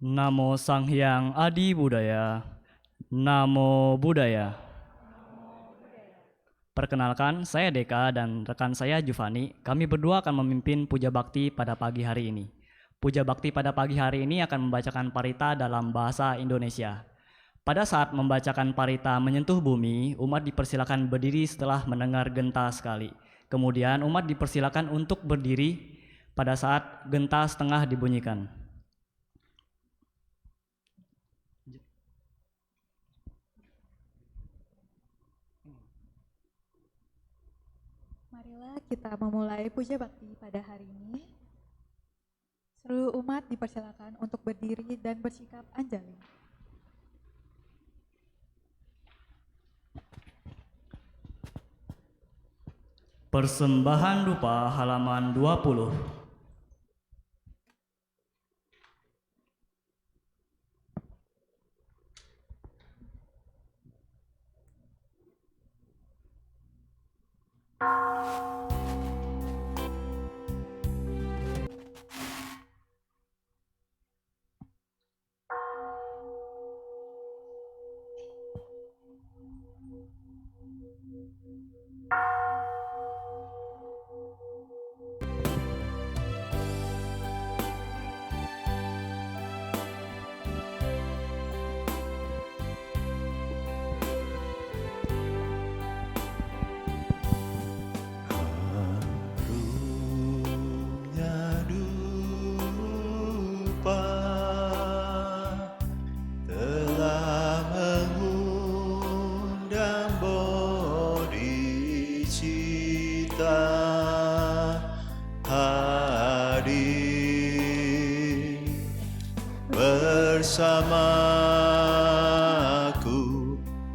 Namo Sang Hyang Adi Budaya. Namo Buddhaya. Perkenalkan, saya Deka dan rekan saya Juvani. Kami berdua akan memimpin puja bakti pada pagi hari ini. Puja bakti pada pagi hari ini akan membacakan parita dalam bahasa Indonesia. Pada saat membacakan parita menyentuh bumi, umat dipersilakan berdiri setelah mendengar genta sekali. Kemudian umat dipersilakan untuk berdiri pada saat genta setengah dibunyikan. Marilah kita memulai puja bakti pada hari ini. Seluruh umat dipersilakan untuk berdiri dan bersikap anjali. Persembahan dupa halaman 20.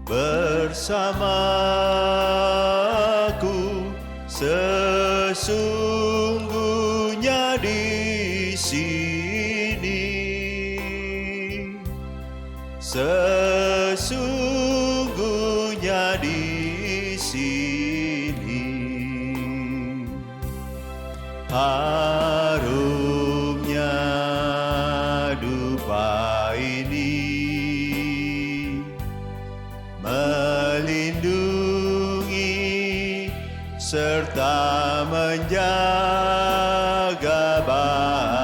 Bersamaku sesungguhnya di sini, sesungguhnya di sini. Harumnya dupa ini melindungi serta menjaga batin.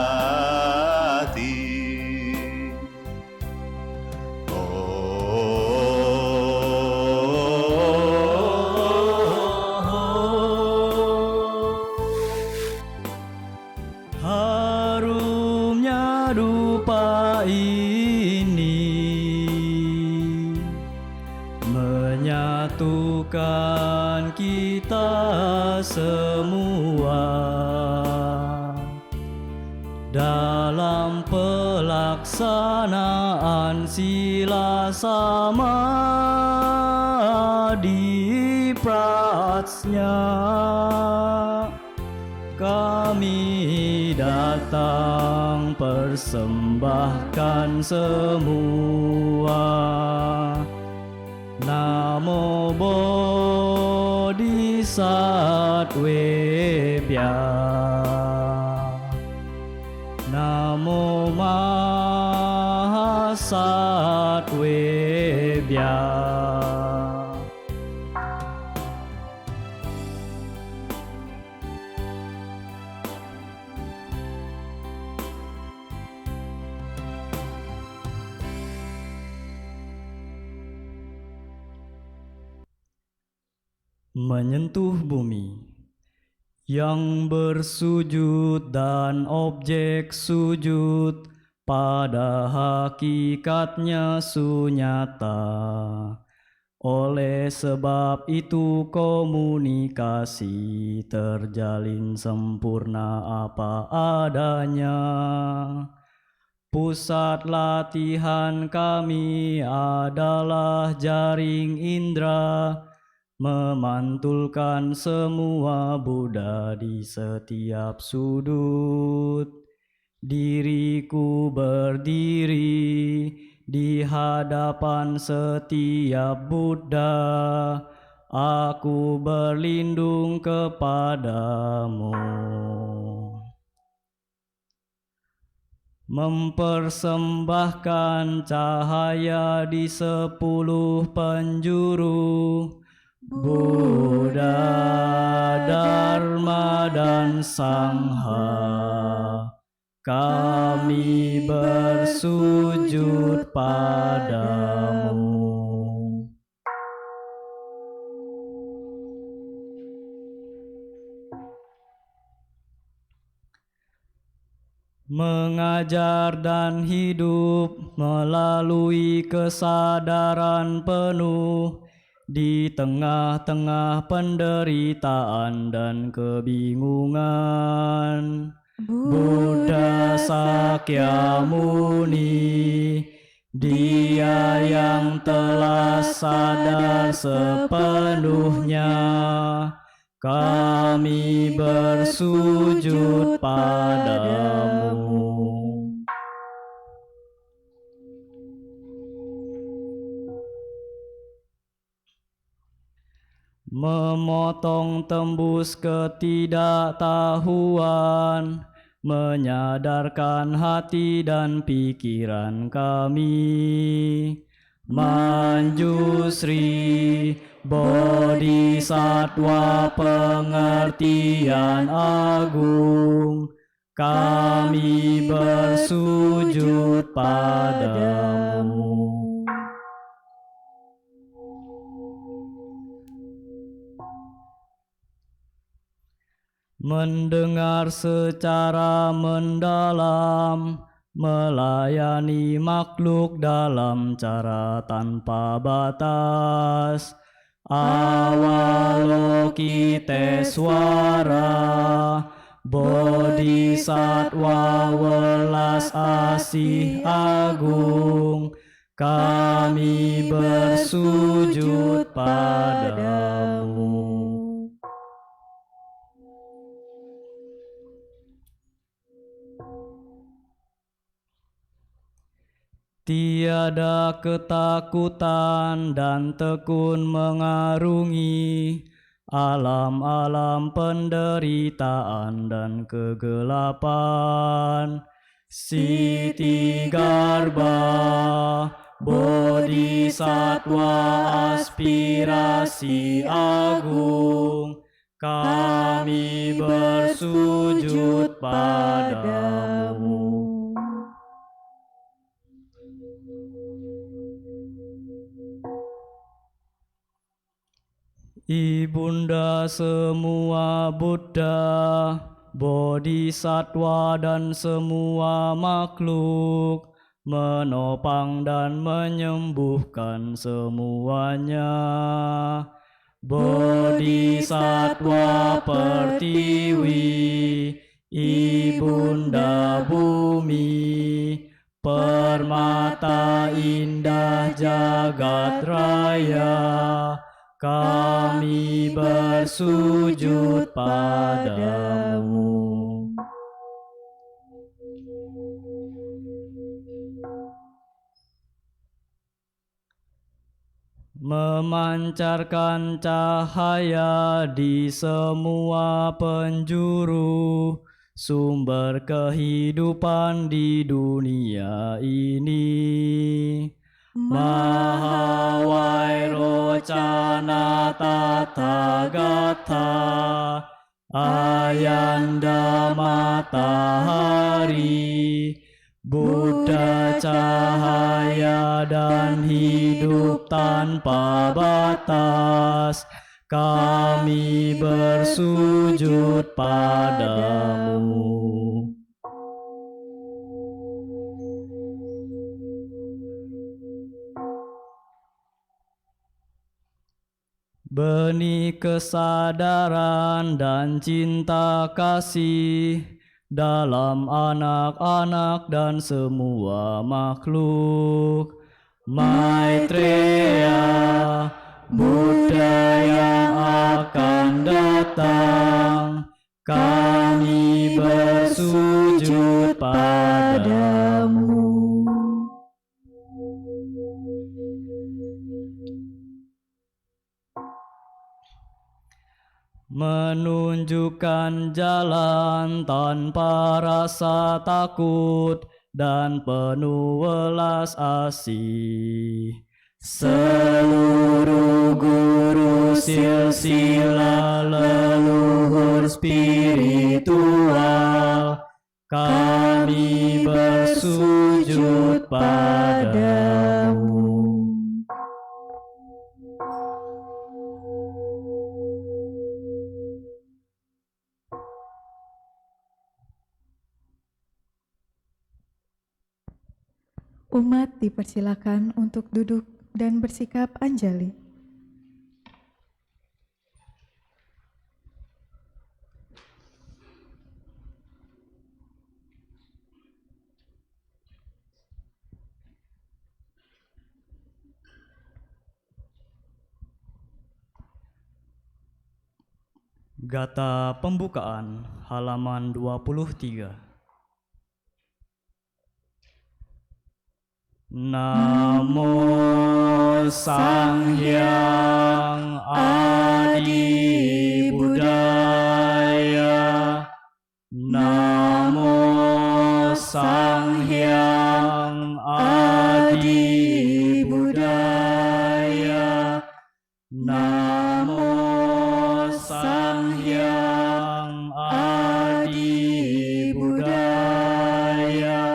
Harumnya dupa ini menyatukan kita semua dalam pelaksanaan sila samadhi prajna. Kami datang persembahkan semua. Namo Bodhisattvebhya. Namo Mahasattvebhya. Menyentuh bumi yang bersujud dan objek sujud pada hakikatnya sunyata. Oleh sebab itu komunikasi terjalin sempurna apa adanya. Pusat latihan kami adalah jaring indera, memantulkan semua Buddha di setiap sudut. Diriku berdiri di hadapan setiap Buddha, aku berlindung kepadamu. mempersembahkan cahaya di 10 penjuru, Buddha, Dharma, dan Sangha. Kami bersujud padamu. Mengajar dan hidup melalui kesadaran penuh di tengah-tengah penderitaan dan kebingungan. Buddha Sakyamuni, Dia yang telah sadar sepenuhnya, kami bersujud padamu. Memotong tembus ketidaktahuan, menyadarkan hati dan pikiran kami. Manjusri, Bodhisattva pengertian agung, kami bersujud padamu. Mendengar secara mendalam, melayani makhluk dalam cara tanpa batas. Avalokiteswara, Bodhisattva welas asih agung, kami bersujud padamu. Tiada ketakutan dan tekun mengarungi alam-alam penderitaan dan kegelapan. Siti Garbha, Bodhisattva aspirasi agung, kami bersujud padamu. Ibunda semua Buddha, Bodhisattva dan semua makhluk, menopang dan menyembuhkan semuanya. Bodhisattva Pertiwi, Ibunda Bumi, permata indah jagat raya, kami bersujud padamu. Memancarkan cahaya di semua penjuru, sumber kehidupan di dunia ini. Mahawairochana Tathagata, Ayanda Matahari, Buddha cahaya dan hidup tanpa batas, kami bersujud padamu. Benih kesadaran dan cinta kasih dalam anak-anak dan semua makhluk. Maitreya, Buddha yang akan datang, kami bersujud padamu. Menunjukkan jalan tanpa rasa takut dan penuh welas asih. Seluruh guru silsilah leluhur spiritual, kami bersujud padamu. Umat dipersilakan untuk duduk dan bersikap anjali. Gata pembukaan halaman 23. Namo Sang Hyang Adi Budaya. Namo Sang Hyang Adi Budaya. Namo Sang Hyang Adi Budaya.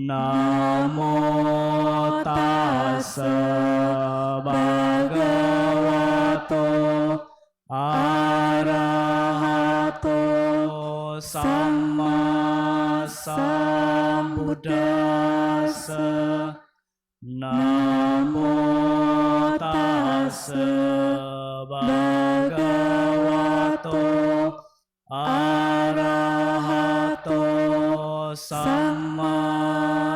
Namo Tassa Bhagavato Arahato Samma Sambuddhassa. Namo Tassa Bhagavato Arahato Samma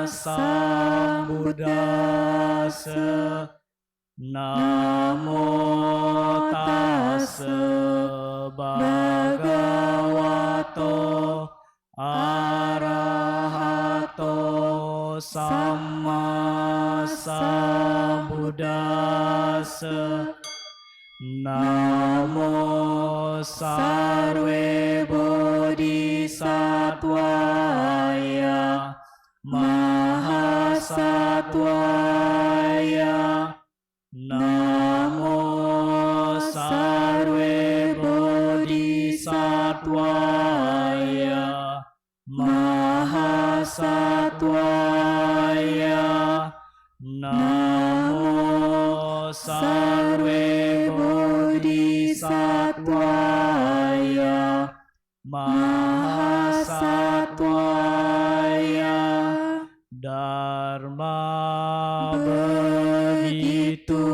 Sambuddhassa. Namo Tassa Bhagavato Arahato Samma Sambuddhassa. Namo Sarve Bodhisattvaya Mahasattvaya. Namo Sarve Bodhisattvaya Mahasattvaya. Namo Sarve Bodhisattvaya Mahasattvaya. Dharma begitu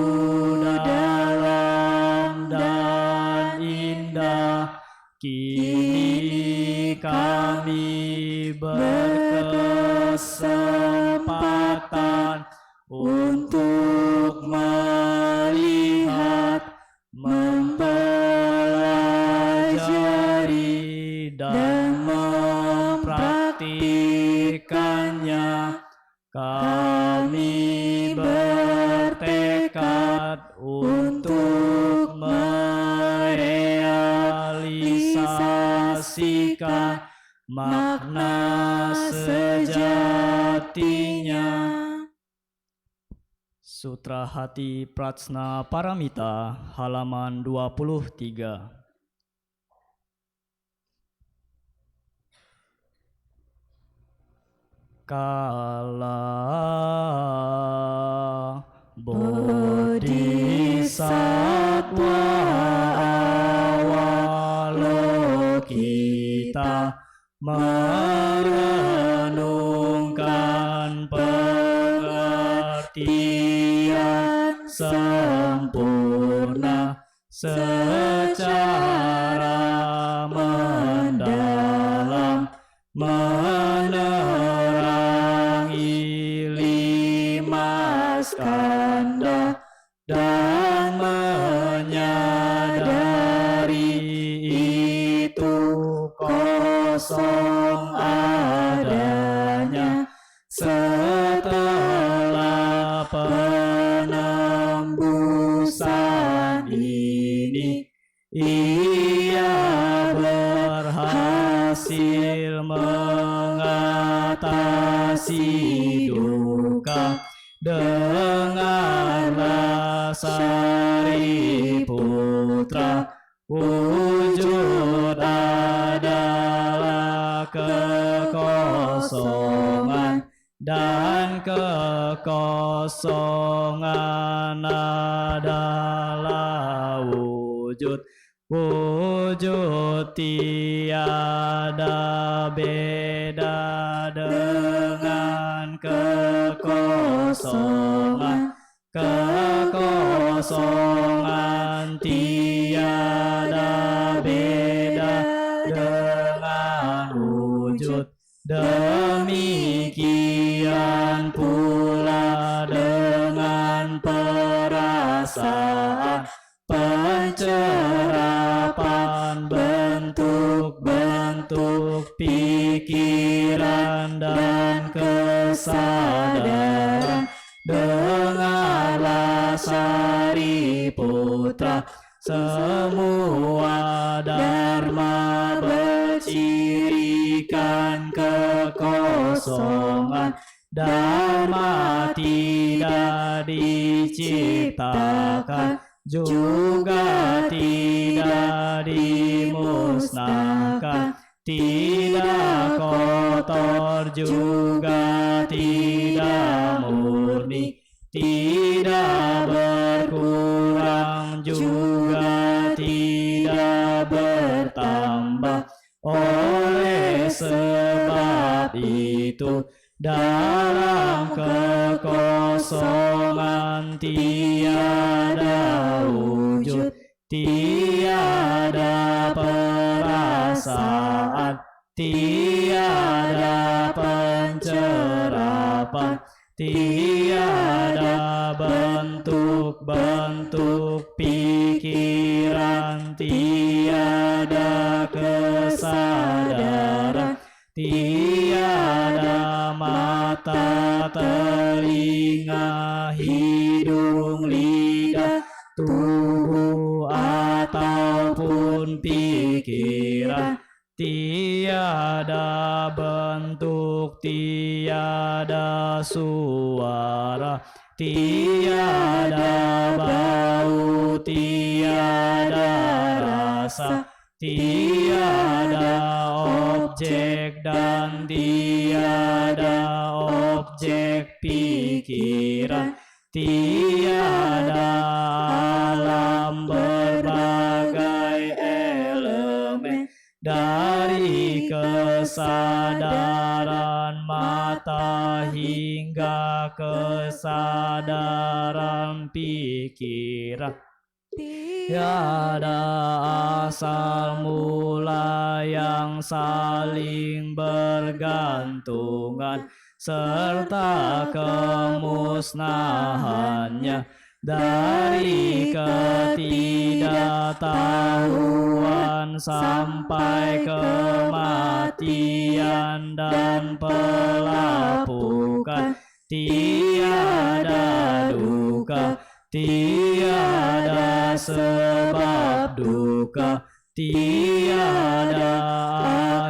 dalam dan indah, kini kami berkesempatan untuk melihat, mempelajari, dan mempraktikannya. Kami bertekad untuk merealisasikan makna sejatinya. Sutra Hati Prajna Paramita halaman 23. Kala Bodhisattva Avalokita merenungkan pengertian sempurna secara mendalam, menerangi lima skanda dan menyadari itu kosong adanya. Setelah penembusan ini kasih duka. Dengarlah Sariputra, wujud adalah kekosongan, dan kekosongan adalah wujud. Wujud tiada beda dengan kekosongan. Kekosongan tiada beda dengan wujud. Demikian pula dengan perasaan, pencerapan bentuk-bentuk pikiran dan kesadaran. Dengarlah Sariputra, semua dharma bercirikan kekosongan. Dharma tidak diciptakan, juga tidak dimusnahkan, tidak kotor juga tidak murni, tidak berkurang juga tidak bertambah. Oleh sebab itu, dalam kekosongan tiada wujud, tiada perasaan, tiada pencerapan, tiada bentuk-bentuk pikiran, tiada kesadaran, tiada mata, telinga, hidung, lidah, tubuh ataupun pikiran. Tiada bentuk, tiada suara, tiada bau, tiada rasa, tiada objek dan tiada objek pikiran, tiada alam berbagai elemen, dari kesadaran mata hingga kesadaran pikiran. Tiada asal mula yang saling bergantungan, serta kemusnahannya. Dari ketidaktahuan sampai kematian dan pelapukan, tiada duka, tiada sebab duka, tiada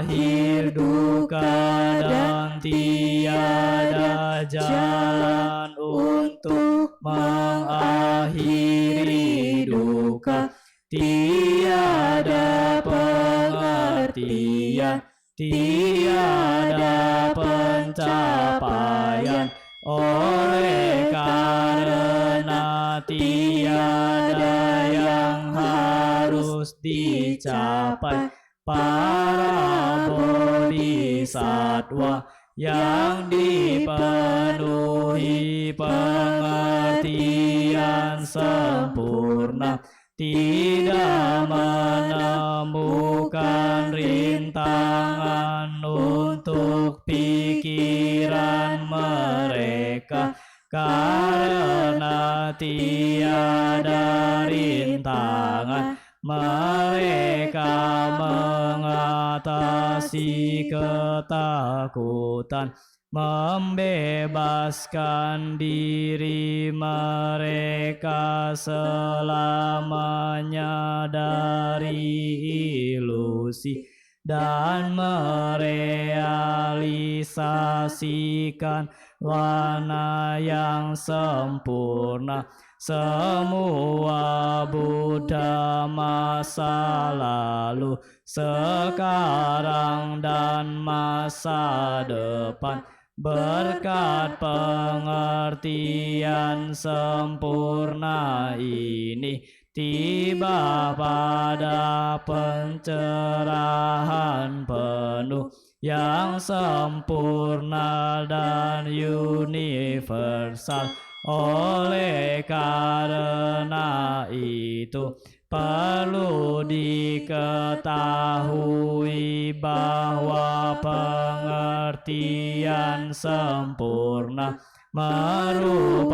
akhir duka, dan tiada jalan untuk mengakhiri duka. Tiada pengertian, tiada pencapaian, oleh karena tiada yang harus dicapai. Para bodhisatwa yang dipenuhi pengertian sempurna tidak menemukan rintangan untuk pikiran mereka, karena tiada rintangan mereka mengatasi ketakutan, membebaskan diri mereka selamanya dari ilusi, dan merealisasikan warna yang sempurna semua Buddha masa lalu, sekarang dan masa depan, berkat pengertian sempurna ini tiba pada pencerahan penuh yang sempurna dan universal. Oleh karena itu, perlu diketahui bahwa pengertian sempurna merupakan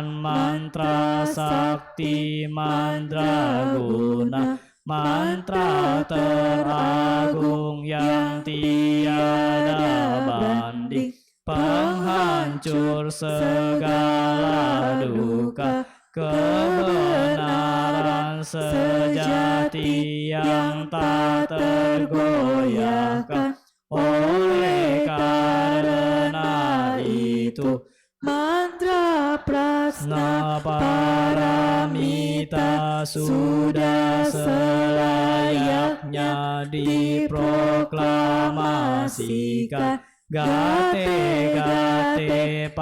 mantra sakti mandraguna, mantra teragung yang tiada banding, penghancur segala duka, kebenaran sejati yang tak tergoyahkan. Oleh karena itu, mantra prasna paramita sudah selayaknya diproklamasikan. Gate gate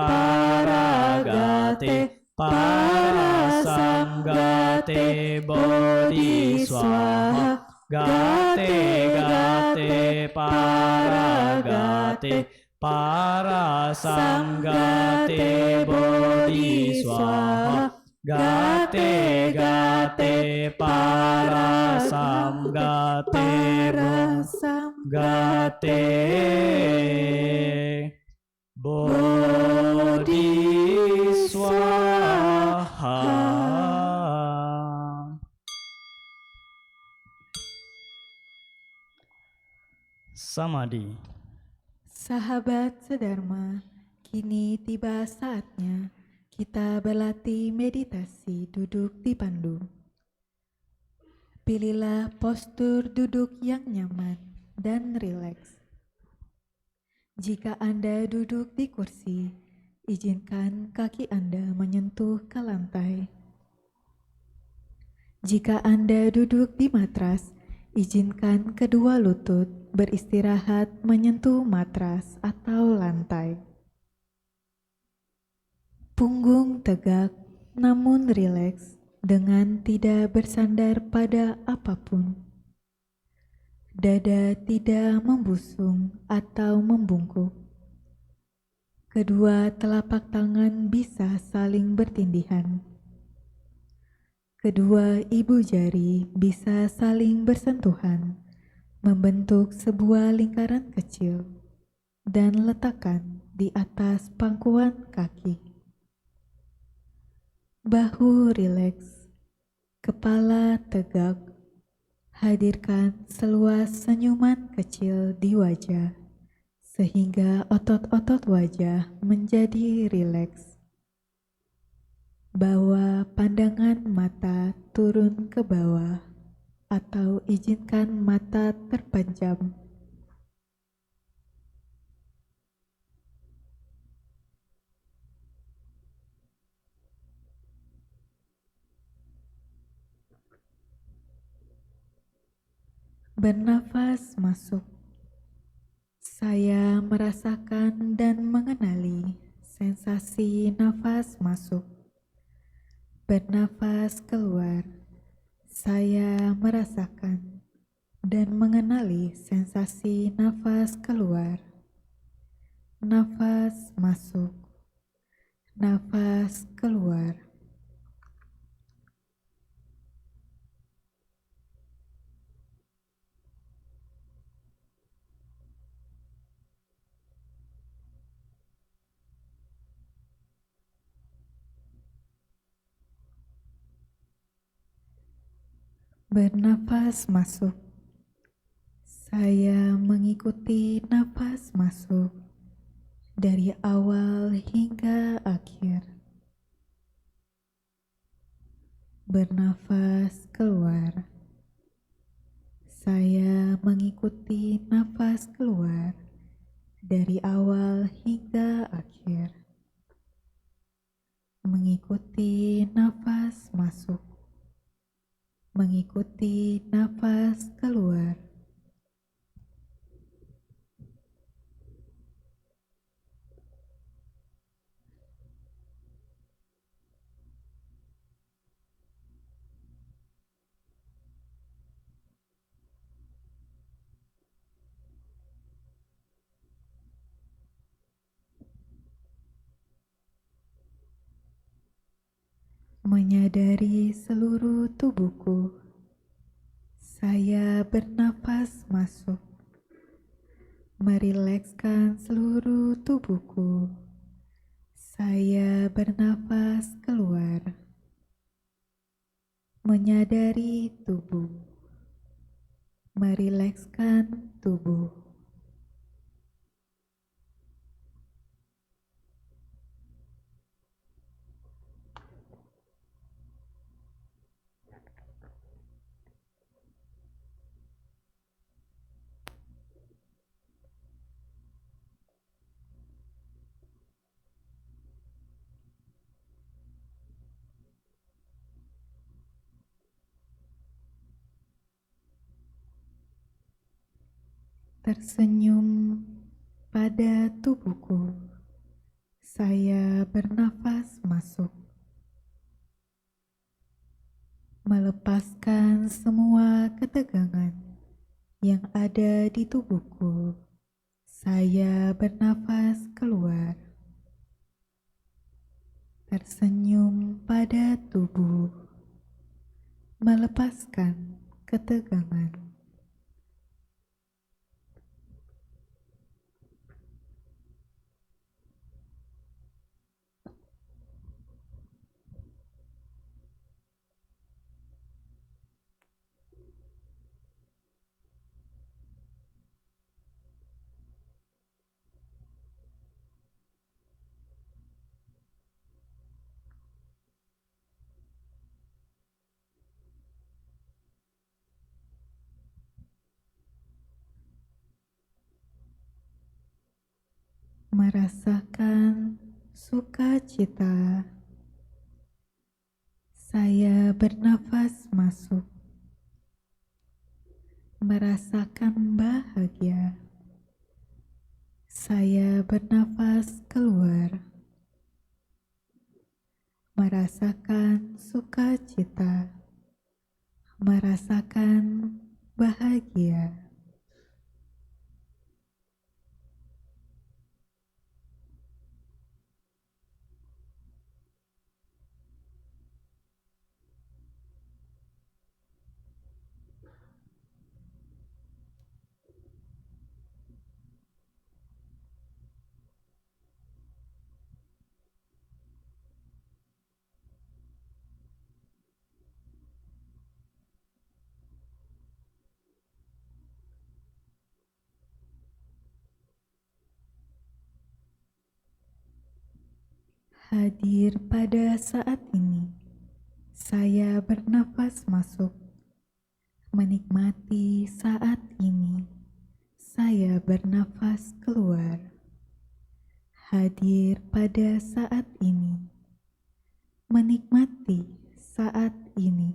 para samgate bodhiswaha. Gate para samgate bodhiswaha. Gate para samgate bodhiswaha. Samadhi. Sahabat sedharma, kini tiba saatnya kita berlatih meditasi duduk dipandu. Pilihlah postur duduk yang nyaman dan rileks. Jika Anda duduk di kursi, izinkan kaki Anda menyentuh ke lantai. Jika Anda duduk di matras, izinkan kedua lutut beristirahat menyentuh matras atau lantai. Punggung tegak namun rileks dengan tidak bersandar pada apapun. Dada tidak membusung atau membungkuk. Kedua telapak tangan bisa saling bertindihan. Kedua ibu jari bisa saling bersentuhan, membentuk sebuah lingkaran kecil, dan letakkan di atas pangkuan kaki. Bahu rileks, kepala tegak, hadirkan seluas senyuman kecil di wajah, sehingga otot-otot wajah menjadi rileks. Bawa pandangan mata turun ke bawah, atau izinkan mata terpejam. Bernafas masuk. Saya merasakan dan mengenali sensasi nafas masuk. Bernafas keluar. Saya merasakan dan mengenali sensasi nafas keluar. Nafas masuk. Nafas keluar. Bernafas masuk. Saya mengikuti nafas masuk dari awal hingga akhir. Bernafas keluar. Saya mengikuti nafas keluar dari awal hingga akhir. Mengikuti nafas masuk. Mengikuti nafas keluar. Menyadari seluruh tubuhku. Saya bernafas masuk. Merilekskan seluruh tubuhku. Saya bernafas keluar. Menyadari tubuh. Merilekskan tubuh. Tersenyum pada tubuhku. Saya bernafas masuk. Melepaskan semua ketegangan yang ada di tubuhku. Saya bernafas keluar. Tersenyum pada tubuh. Melepaskan ketegangan. Merasakan sukacita. Saya bernafas masuk. Merasakan bahagia. Saya bernafas keluar. Merasakan sukacita. Merasakan bahagia. Hadir pada saat ini, saya bernafas masuk, menikmati saat ini, saya bernafas keluar. Hadir pada saat ini, menikmati saat ini.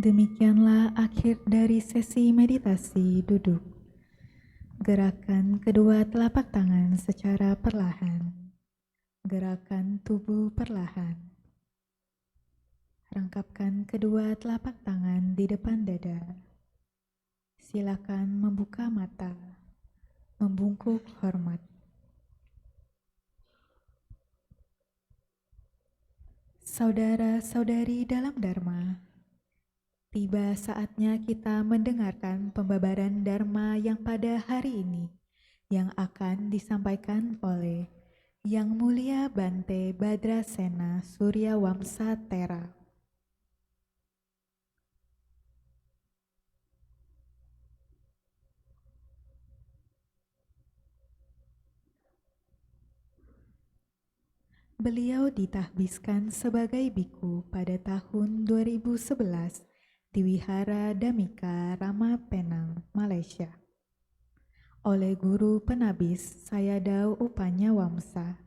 Demikianlah akhir dari sesi meditasi duduk. Gerakan kedua telapak tangan secara perlahan. Gerakan tubuh perlahan. Rangkapkan kedua telapak tangan di depan dada. Silakan membuka mata, membungkuk hormat. Saudara-saudari dalam Dharma, tiba saatnya kita mendengarkan pembabaran Dharma yang pada hari ini yang akan disampaikan oleh Yang Mulia Bante Badrasena Suryawamsa Tera. Beliau ditahbiskan sebagai biku pada tahun 2011 di Wihara Damika Rama Penang, Malaysia, oleh Guru Penabis Sayadaw Upanyawamsa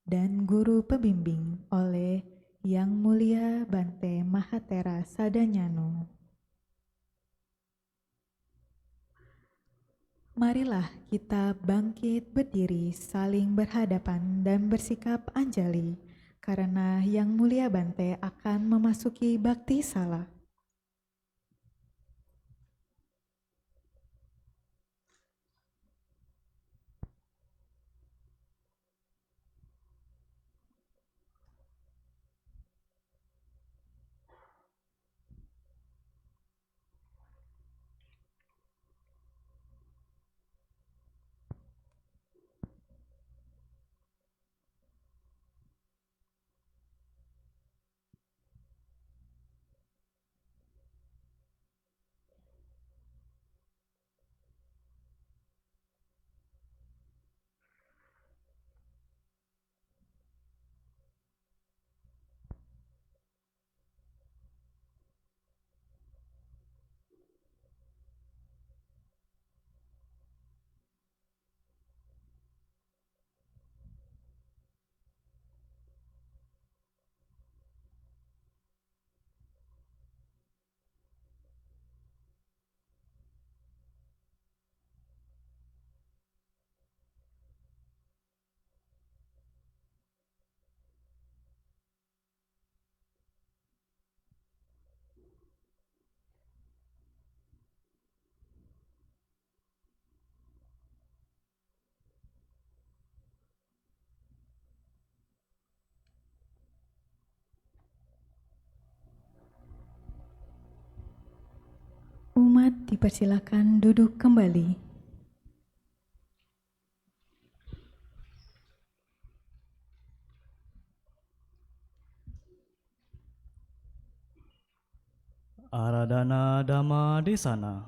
dan Guru Pembimbing oleh Yang Mulia Bante Mahatera Sadanyano. Marilah kita bangkit berdiri saling berhadapan dan bersikap anjali karena Yang Mulia Bante akan memasuki bakti sala. Umat dipersilakan duduk kembali. Aradhana Dhamma Desana.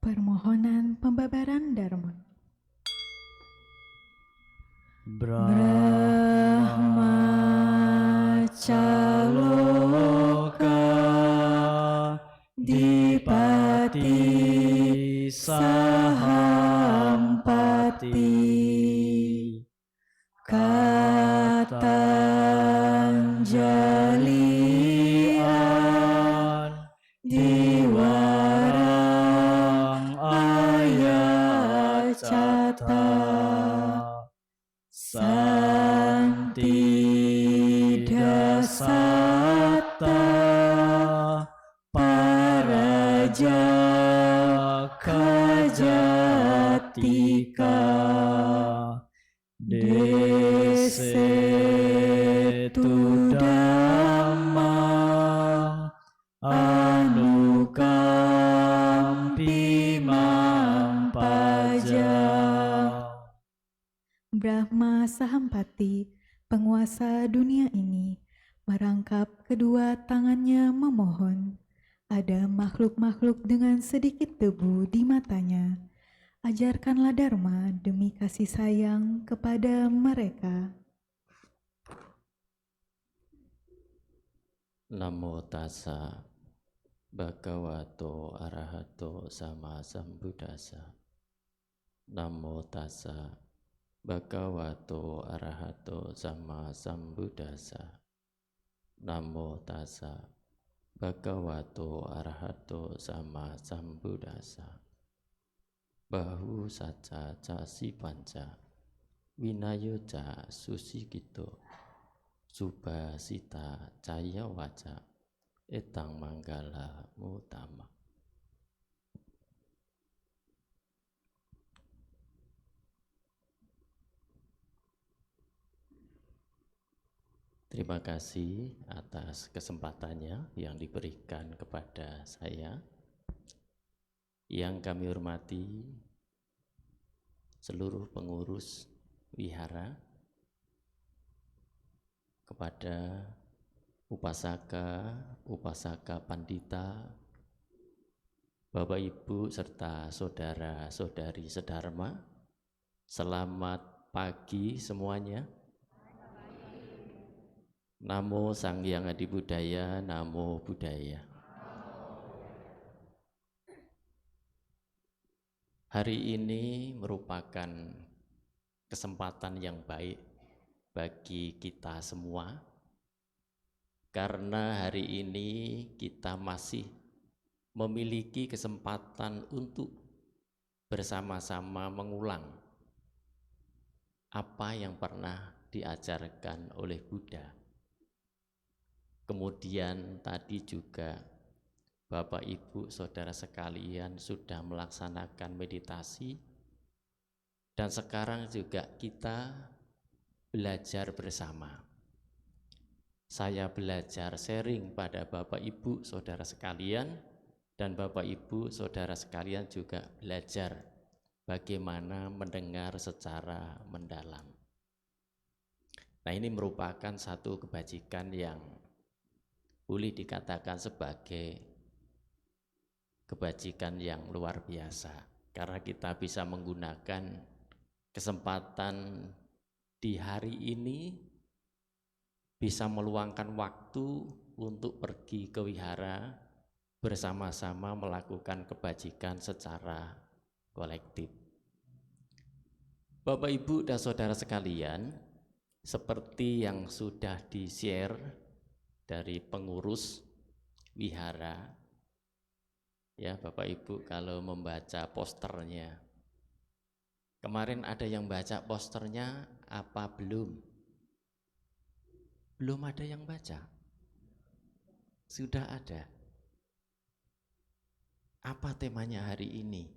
Permohonan pembabaran Dharma. Brahmacaloka Dipati Sahampati Katanjalian Diwarang Ayat Cata Santi Dasata Paraja Kajatika Desetu Dhammang Anukampi Mampajang. Brahma Sahampati, penguasa dunia ini, merangkap kedua tangannya memohon. Ada makhluk-makhluk dengan sedikit debu di matanya. Ajarkanlah Dharma demi kasih sayang kepada mereka. Namo tassa bhagavato arahato sama sambuddhassa. Namo tassa bhagavato arahato sama sambuddhassa. Namo tassa bhagavato arahato sama sambuddhassa. Bahu saca casi panca, winayo ca susi kito, subasita caya waca, etang manggala mutama. Terima kasih atas kesempatannya yang diberikan kepada saya. Yang kami hormati seluruh pengurus wihara, kepada upasaka pandita, Bapak Ibu serta saudara-saudari sedharma, selamat pagi semuanya. Namo Sang Hyang Adi Budaya, Namo Buddhaya. Hari ini merupakan kesempatan yang baik bagi kita semua, karena hari ini kita masih memiliki kesempatan untuk bersama-sama mengulang apa yang pernah diajarkan oleh Buddha. Kemudian tadi juga Bapak Ibu Saudara sekalian sudah melaksanakan meditasi, dan sekarang juga kita belajar bersama. Saya belajar sharing pada Bapak Ibu Saudara sekalian, dan Bapak Ibu Saudara sekalian juga belajar bagaimana mendengar secara mendalam. Nah, ini merupakan satu kebajikan yang boleh dikatakan sebagai kebajikan yang luar biasa, karena kita bisa menggunakan kesempatan di hari ini, bisa meluangkan waktu untuk pergi ke wihara bersama-sama melakukan kebajikan secara kolektif. Bapak Ibu dan saudara sekalian, seperti yang sudah di-share dari pengurus wihara, ya Bapak Ibu kalau membaca posternya, kemarin ada yang baca posternya apa belum? Belum ada yang baca? Sudah ada. Apa temanya hari ini?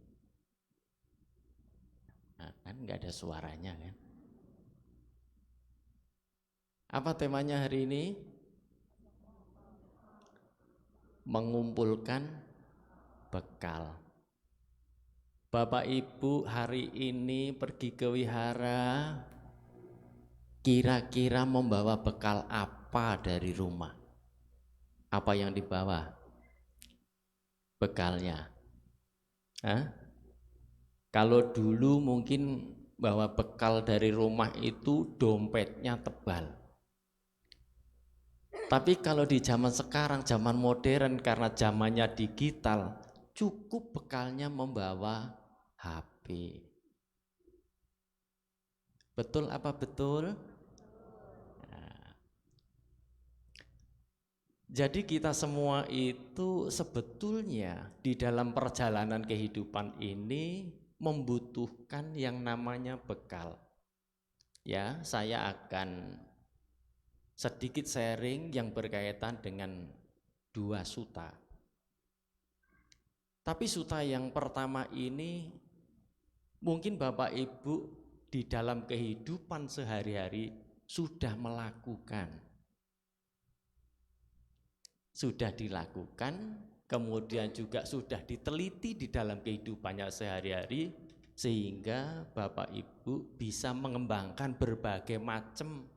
Nah, kan nggak ada suaranya kan? Apa temanya hari ini? Mengumpulkan bekal. Bapak Ibu hari ini pergi ke wihara, kira-kira membawa bekal apa dari rumah? Apa yang dibawa bekalnya? Hah? Kalau dulu mungkin bawa bekal dari rumah itu dompetnya tebal. Tapi kalau di zaman sekarang, zaman modern, karena zamannya digital, cukup bekalnya membawa HP. Betul apa betul? Nah, jadi kita semua itu sebetulnya di dalam perjalanan kehidupan ini membutuhkan yang namanya bekal. Ya, saya akan sedikit sharing yang berkaitan dengan dua sutta. Tapi sutta yang pertama ini mungkin Bapak Ibu di dalam kehidupan sehari-hari sudah melakukan. Sudah dilakukan, kemudian juga sudah diteliti di dalam kehidupannya sehari-hari, sehingga Bapak Ibu bisa mengembangkan berbagai macam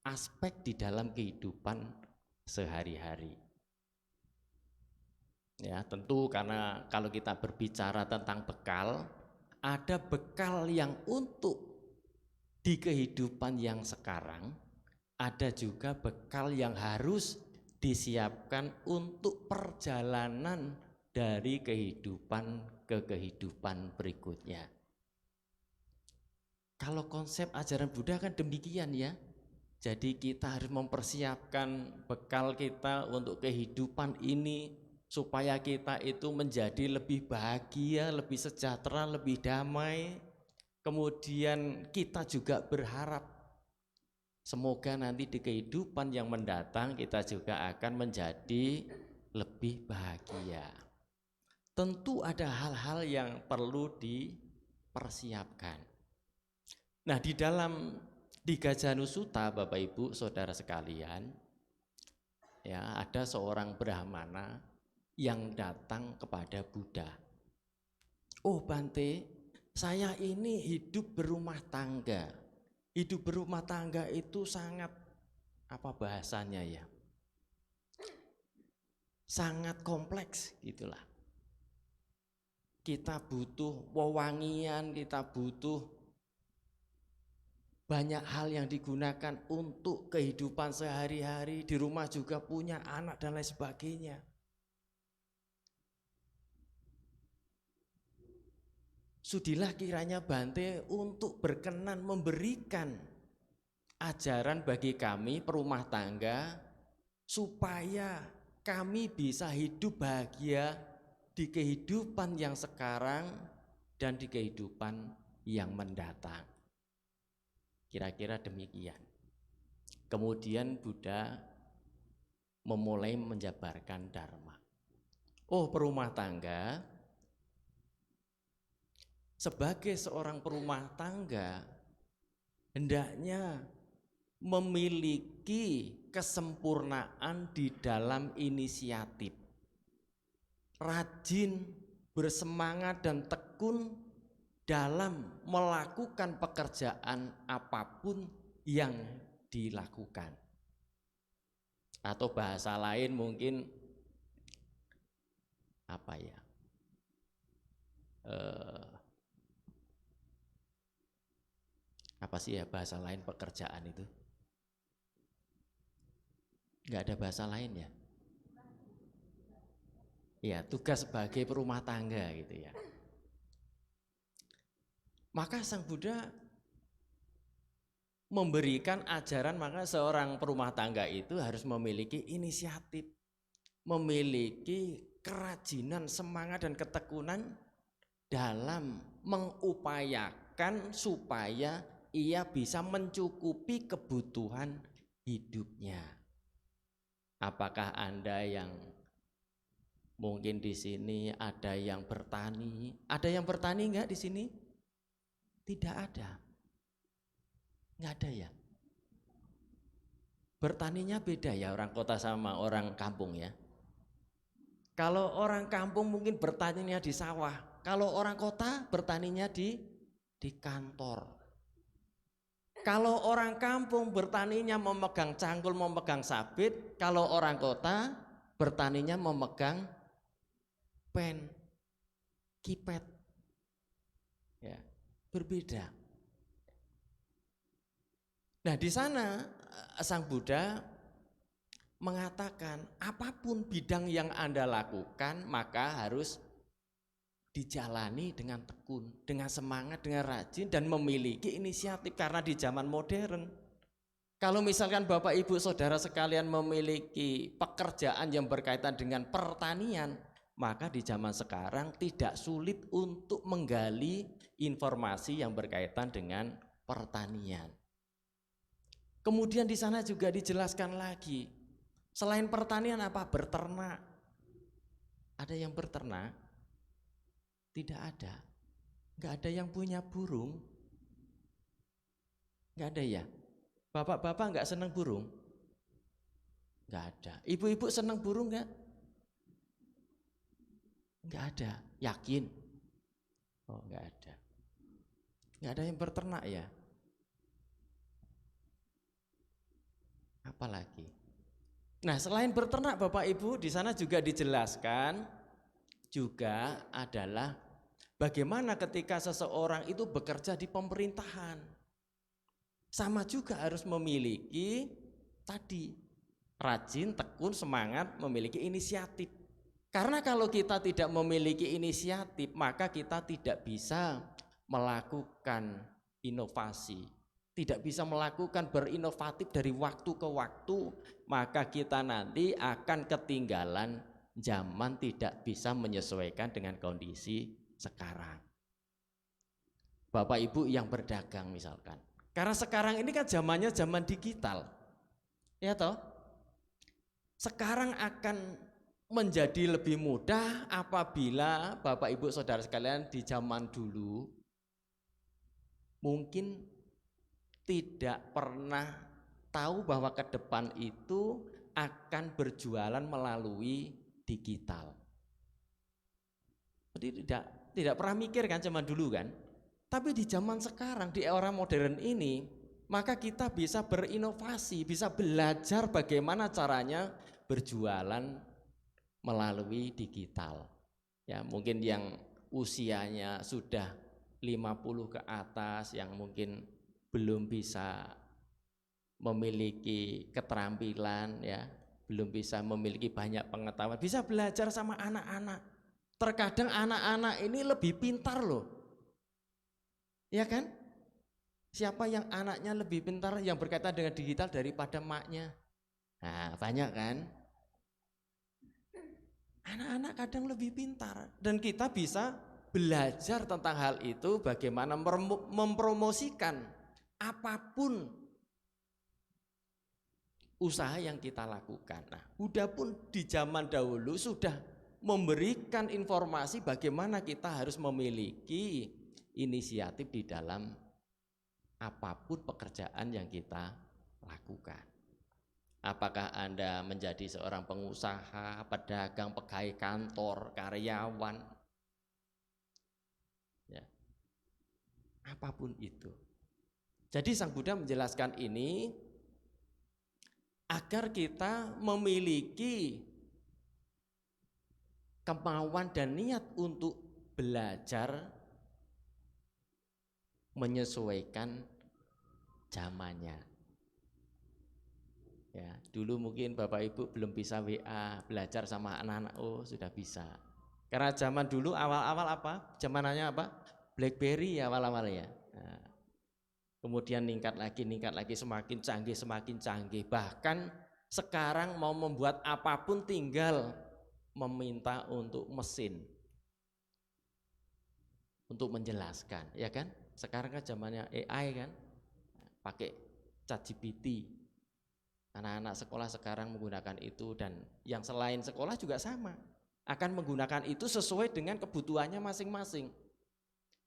aspek di dalam kehidupan sehari-hari. Ya, tentu karena kalau kita berbicara tentang bekal, ada bekal yang untuk di kehidupan yang sekarang, ada juga bekal yang harus disiapkan untuk perjalanan dari kehidupan ke kehidupan berikutnya. Kalau konsep ajaran Buddha kan demikian ya. Jadi kita harus mempersiapkan bekal kita untuk kehidupan ini supaya kita itu menjadi lebih bahagia, lebih sejahtera, lebih damai. Kemudian kita juga berharap semoga nanti di kehidupan yang mendatang kita juga akan menjadi lebih bahagia. Tentu ada hal-hal yang perlu dipersiapkan. Nah, di Gajanusuta, Bapak Ibu Saudara sekalian, ya, ada seorang Brahmana yang datang kepada Buddha. Oh Bante, saya ini hidup berumah tangga. Hidup berumah tangga itu sangat, apa bahasanya ya, sangat kompleks gitulah. Kita butuh wewangian, kita butuh banyak hal yang digunakan untuk kehidupan sehari-hari. Di rumah juga punya anak dan lain sebagainya. Sudilah kiranya Bante untuk berkenan memberikan ajaran bagi kami perumah tangga supaya kami bisa hidup bahagia di kehidupan yang sekarang dan di kehidupan yang mendatang. Kira-kira demikian. Kemudian Buddha memulai menjabarkan dharma. Oh perumah tangga, sebagai seorang perumah tangga hendaknya memiliki kesempurnaan di dalam inisiatif, rajin, bersemangat dan tekun dalam melakukan pekerjaan apapun yang dilakukan. Atau bahasa lain mungkin apa ya? Apa sih ya bahasa lain pekerjaan itu? Enggak ada bahasa lain ya? Ya, tugas sebagai perumah tangga gitu ya. Maka Sang Buddha memberikan ajaran, maka seorang perumah tangga itu harus memiliki inisiatif, memiliki kerajinan, semangat dan ketekunan dalam mengupayakan supaya ia bisa mencukupi kebutuhan hidupnya. Apakah Anda yang mungkin di sini ada yang bertani? Ada yang bertani enggak di sini? Tidak ada. Enggak ada ya. Bertaninya beda ya orang kota sama orang kampung ya. Kalau orang kampung mungkin bertaninya di sawah. Kalau orang kota bertaninya di kantor. Kalau orang kampung bertaninya memegang cangkul, memegang sabit. Kalau orang kota bertaninya memegang pen, kipet. Ya, berbeda. Nah, di sana Sang Buddha mengatakan apapun bidang yang Anda lakukan maka harus dijalani dengan tekun, dengan semangat, dengan rajin dan memiliki inisiatif. Karena di zaman modern, kalau misalkan Bapak Ibu Saudara sekalian memiliki pekerjaan yang berkaitan dengan pertanian, maka di zaman sekarang tidak sulit untuk menggali informasi yang berkaitan dengan pertanian. Kemudian di sana juga dijelaskan lagi, selain pertanian apa? Berternak. Ada yang berternak? Tidak ada. Enggak ada yang punya burung? Enggak ada ya? Bapak-bapak enggak senang burung? Enggak ada. Ibu-ibu senang burung enggak? Enggak ada. Yakin? Oh, enggak ada. Enggak ada yang berternak ya? Apalagi? Nah, selain berternak Bapak Ibu, di sana juga dijelaskan juga adalah bagaimana ketika seseorang itu bekerja di pemerintahan. Sama juga harus memiliki tadi rajin, tekun, semangat, memiliki inisiatif. Karena kalau kita tidak memiliki inisiatif, maka kita tidak bisa melakukan inovasi, tidak bisa melakukan berinovatif dari waktu ke waktu, maka kita nanti akan ketinggalan zaman tidak bisa menyesuaikan dengan kondisi sekarang. Bapak Ibu yang berdagang misalkan, karena sekarang ini kan zamannya zaman digital, ya toh? Sekarang akan menjadi lebih mudah apabila Bapak Ibu Saudara sekalian di zaman dulu mungkin tidak pernah tahu bahwa ke depan itu akan berjualan melalui digital. Jadi tidak pernah mikir kan zaman dulu kan? Tapi di zaman sekarang, di era modern ini, maka kita bisa berinovasi, bisa belajar bagaimana caranya berjualan melalui digital. Ya, mungkin yang usianya sudah 50 ke atas, yang mungkin belum bisa memiliki keterampilan, ya, belum bisa memiliki banyak pengetahuan, bisa belajar sama anak-anak. Terkadang anak-anak ini lebih pintar loh. Ya kan? Siapa yang anaknya lebih pintar yang berkaitan dengan digital daripada maknya? Nah, banyak kan? Anak-anak kadang lebih pintar dan kita bisa belajar tentang hal itu, bagaimana mempromosikan apapun usaha yang kita lakukan. Nah, Buddha pun di zaman dahulu sudah memberikan informasi bagaimana kita harus memiliki inisiatif di dalam apapun pekerjaan yang kita lakukan. Apakah Anda menjadi seorang pengusaha, pedagang, pegawai kantor, karyawan, ya, apapun itu. Jadi Sang Buddha menjelaskan ini agar kita memiliki kemauan dan niat untuk belajar menyesuaikan zamannya. Ya, dulu mungkin Bapak Ibu belum bisa WA, belajar sama anak-anak, oh sudah bisa. Karena zaman dulu awal-awal apa? Zamannya apa? BlackBerry awal-awal ya. Nah, kemudian meningkat lagi, semakin canggih. Bahkan sekarang mau membuat apapun tinggal meminta untuk mesin untuk menjelaskan, ya kan? Sekarang kan zamannya AI kan, pakai ChatGPT. Anak-anak sekolah sekarang menggunakan itu dan yang selain sekolah juga sama, akan menggunakan itu sesuai dengan kebutuhannya masing-masing.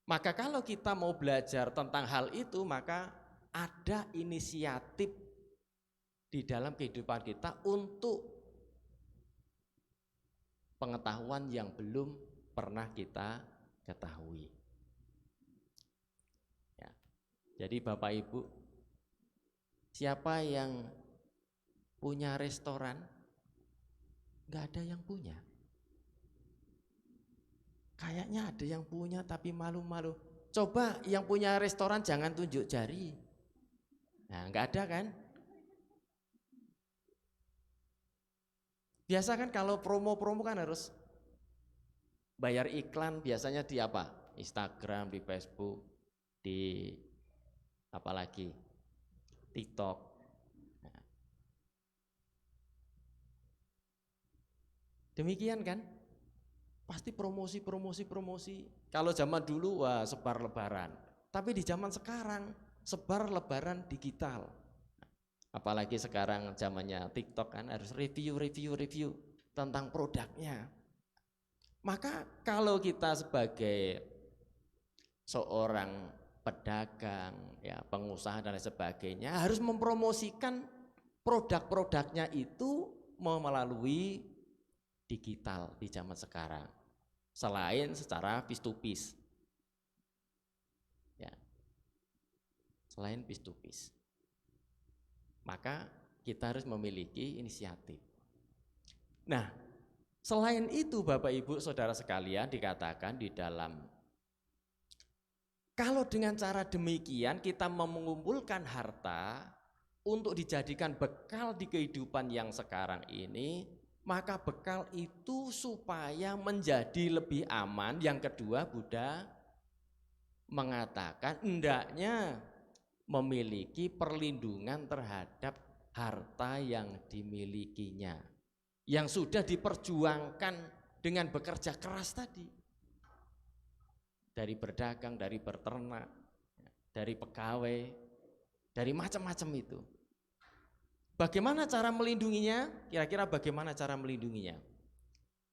Maka kalau kita mau belajar tentang hal itu, maka ada inisiatif di dalam kehidupan kita untuk pengetahuan yang belum pernah kita ketahui. Ya. Jadi Bapak Ibu, siapa yang punya restoran? Enggak ada yang punya. Kayaknya ada yang punya tapi malu-malu. Coba yang punya restoran jangan tunjuk jari. Nah, enggak ada kan? Biasa kan kalau promo-promo kan harus bayar iklan, biasanya di apa? Instagram, di Facebook, di apalagi TikTok. Nah. Demikian kan? Pasti promosi. Kalau zaman dulu wah sebar lebaran. Tapi di zaman sekarang sebar lebaran digital. Apalagi sekarang zamannya TikTok kan harus review tentang produknya. Maka kalau kita sebagai seorang pedagang, ya, pengusaha dan lain sebagainya harus mempromosikan produk-produknya itu melalui digital di zaman sekarang. Selain secara face to face. Ya. Selain face to face. Maka kita harus memiliki inisiatif. Nah, selain itu Bapak Ibu Saudara sekalian dikatakan di dalam, kalau dengan cara demikian kita mengumpulkan harta untuk dijadikan bekal di kehidupan yang sekarang ini, maka bekal itu supaya menjadi lebih aman. Yang kedua, Buddha mengatakan hendaknya memiliki perlindungan terhadap harta yang dimilikinya. yang sudah diperjuangkan dengan bekerja keras tadi. Dari berdagang, dari berternak, dari pegawai, dari macam-macam itu. Bagaimana cara melindunginya? Kira-kira bagaimana cara melindunginya?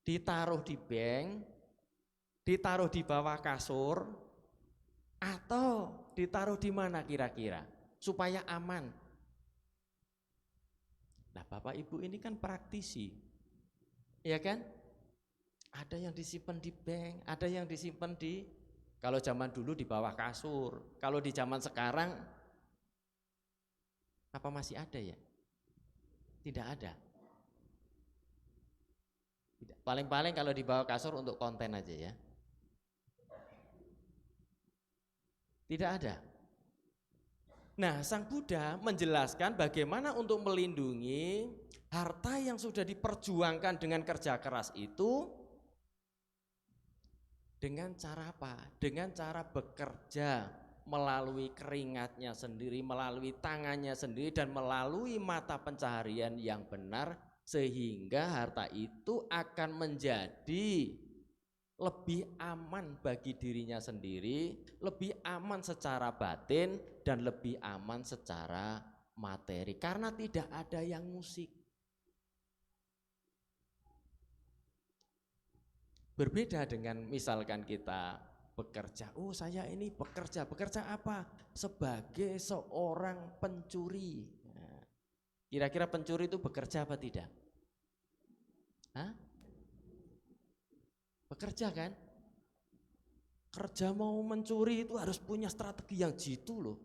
Ditaruh di bank, ditaruh di bawah kasur, atau ditaruh di mana kira-kira supaya aman? Nah, Bapak Ibu ini kan praktisi, ya kan? Ada yang disimpan di bank, ada yang disimpan di, kalau zaman dulu di bawah kasur, kalau di zaman sekarang apa masih ada ya? Tidak ada. Paling-paling kalau di bawah kasur untuk konten aja ya. Tidak ada. Nah, Sang Buddha menjelaskan bagaimana untuk melindungi harta yang sudah diperjuangkan dengan kerja keras itu dengan cara apa? Dengan cara bekerja melalui keringatnya sendiri, melalui tangannya sendiri, dan melalui mata pencaharian yang benar, sehingga harta itu akan menjadi lebih aman bagi dirinya sendiri, lebih aman secara batin, dan lebih aman secara materi, karena tidak ada yang musik. Berbeda dengan misalkan kita bekerja, oh saya ini bekerja apa? Sebagai seorang pencuri. Nah, kira-kira pencuri itu bekerja apa tidak? Hah? Bekerja kan? Kerja mau mencuri itu harus punya strategi yang jitu loh.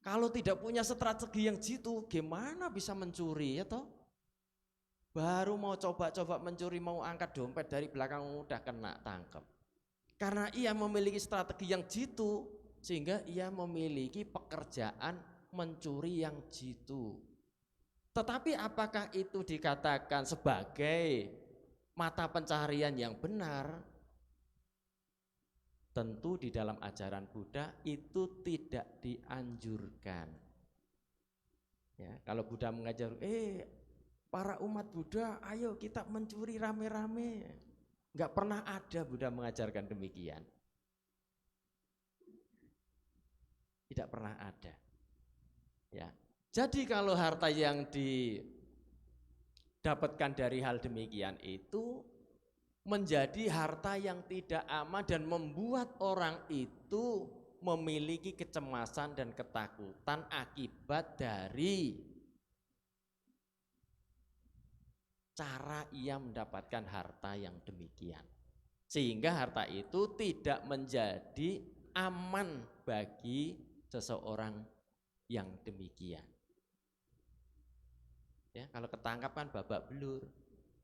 Kalau tidak punya strategi yang jitu, gimana bisa mencuri ya toh? Baru mau coba-coba mencuri, mau angkat dompet dari belakang udah kena tangkap. Karena ia memiliki strategi yang jitu, sehingga ia memiliki pekerjaan mencuri yang jitu. Tetapi apakah itu dikatakan sebagai mata pencaharian yang benar? Tentu di dalam ajaran Buddha itu tidak dianjurkan. Ya, kalau Buddha mengajar, para umat Buddha, ayo kita mencuri rame-rame. Enggak pernah ada Buddha mengajarkan demikian. Tidak pernah ada. Ya. Jadi kalau harta yang didapatkan dari hal demikian itu menjadi harta yang tidak aman dan membuat orang itu memiliki kecemasan dan ketakutan akibat dari cara ia mendapatkan harta yang demikian, sehingga harta itu tidak menjadi aman bagi seseorang yang demikian. Ya, kalau ketangkap kan babak belur,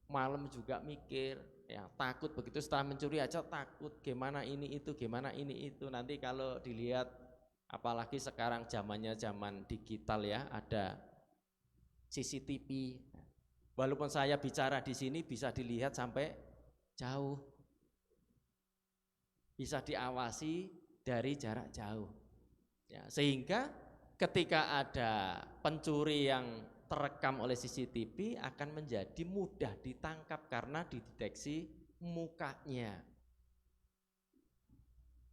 malam juga mikir, ya takut, begitu setelah mencuri aja takut, gimana ini itu, nanti kalau dilihat, apalagi sekarang zamannya zaman digital ya, ada CCTV. Walaupun saya bicara di sini bisa dilihat sampai jauh, bisa diawasi dari jarak jauh. Ya, sehingga ketika ada pencuri yang terekam oleh CCTV akan menjadi mudah ditangkap karena dideteksi mukanya.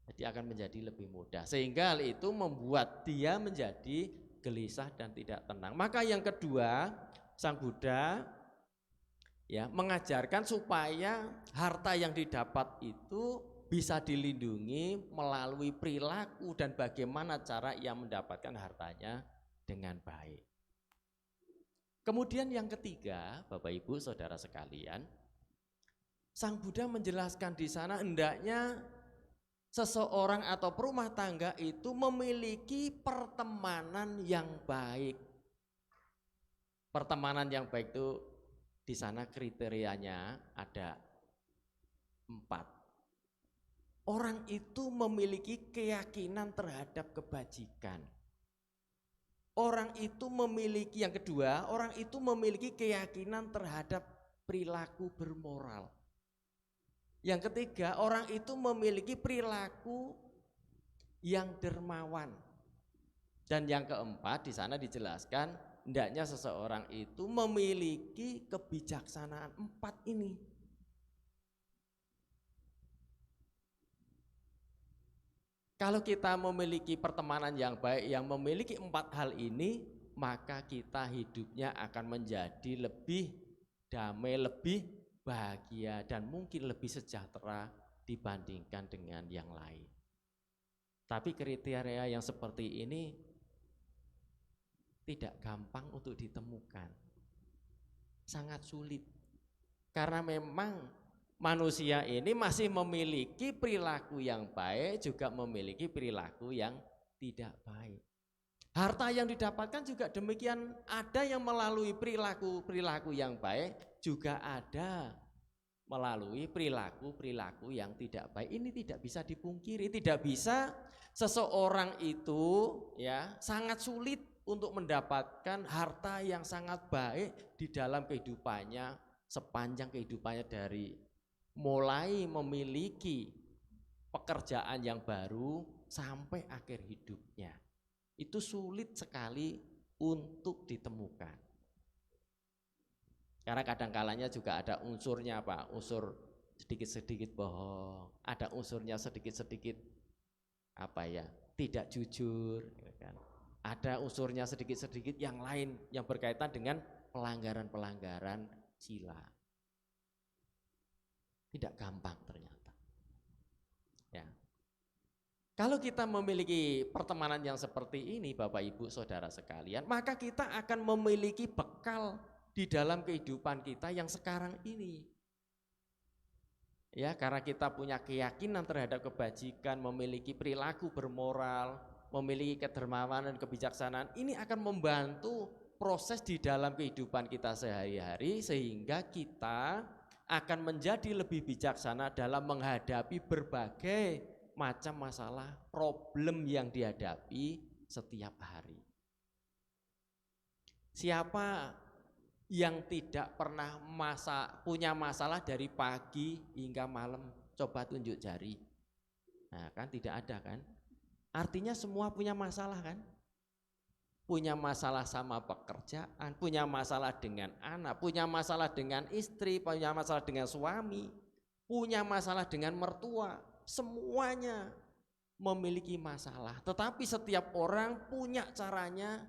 Jadi akan menjadi lebih mudah, sehingga hal itu membuat dia menjadi gelisah dan tidak tenang. Maka yang kedua, Sang Buddha ya mengajarkan supaya harta yang didapat itu bisa dilindungi melalui perilaku dan bagaimana cara ia mendapatkan hartanya dengan baik. Kemudian yang ketiga, Bapak Ibu Saudara sekalian, Sang Buddha menjelaskan di sana hendaknya seseorang atau perumah tangga itu memiliki pertemanan yang baik. Pertemanan yang baik itu di sana kriterianya ada 4. Orang itu memiliki keyakinan terhadap kebajikan. Orang itu memiliki, yang kedua, orang itu memiliki keyakinan terhadap perilaku bermoral. Yang ketiga, orang itu memiliki perilaku yang dermawan. Dan yang keempat di sana dijelaskan hendaknya seseorang itu memiliki kebijaksanaan 4 ini. Kalau kita memiliki pertemanan yang baik, yang memiliki 4 hal ini, maka kita hidupnya akan menjadi lebih damai, lebih bahagia, dan mungkin lebih sejahtera dibandingkan dengan yang lain. Tapi kriteria yang seperti ini tidak gampang untuk ditemukan, sangat sulit, karena memang manusia ini masih memiliki perilaku yang baik, juga memiliki perilaku yang tidak baik. Harta yang didapatkan juga demikian, ada yang melalui perilaku yang baik, juga ada melalui perilaku yang tidak baik. Ini tidak bisa dipungkiri, tidak bisa seseorang itu ya sangat sulit untuk mendapatkan harta yang sangat baik di dalam kehidupannya, sepanjang kehidupannya, dari mulai memiliki pekerjaan yang baru sampai akhir hidupnya. Itu sulit sekali untuk ditemukan. Karena kadang-kalanya juga ada unsurnya apa? Unsur sedikit-sedikit bohong, ada unsurnya sedikit-sedikit apa ya? Tidak jujur, kan? Ada unsurnya sedikit-sedikit yang lain yang berkaitan dengan pelanggaran-pelanggaran sila. Tidak gampang ternyata. Ya. Kalau kita memiliki pertemanan yang seperti ini, Bapak Ibu Saudara sekalian, maka kita akan memiliki bekal di dalam kehidupan kita yang sekarang ini. Ya, karena kita punya keyakinan terhadap kebajikan, memiliki perilaku bermoral, memiliki kedermawanan dan kebijaksanaan, ini akan membantu proses di dalam kehidupan kita sehari-hari, sehingga kita akan menjadi lebih bijaksana dalam menghadapi berbagai macam masalah, problem yang dihadapi setiap hari. Siapa yang tidak pernah punya masalah dari pagi hingga malam? Coba tunjuk jari. Nah, kan tidak ada kan? Artinya semua punya masalah kan? Punya masalah sama pekerjaan, punya masalah dengan anak, punya masalah dengan istri, punya masalah dengan suami, punya masalah dengan mertua. Semuanya memiliki masalah, tetapi setiap orang punya caranya,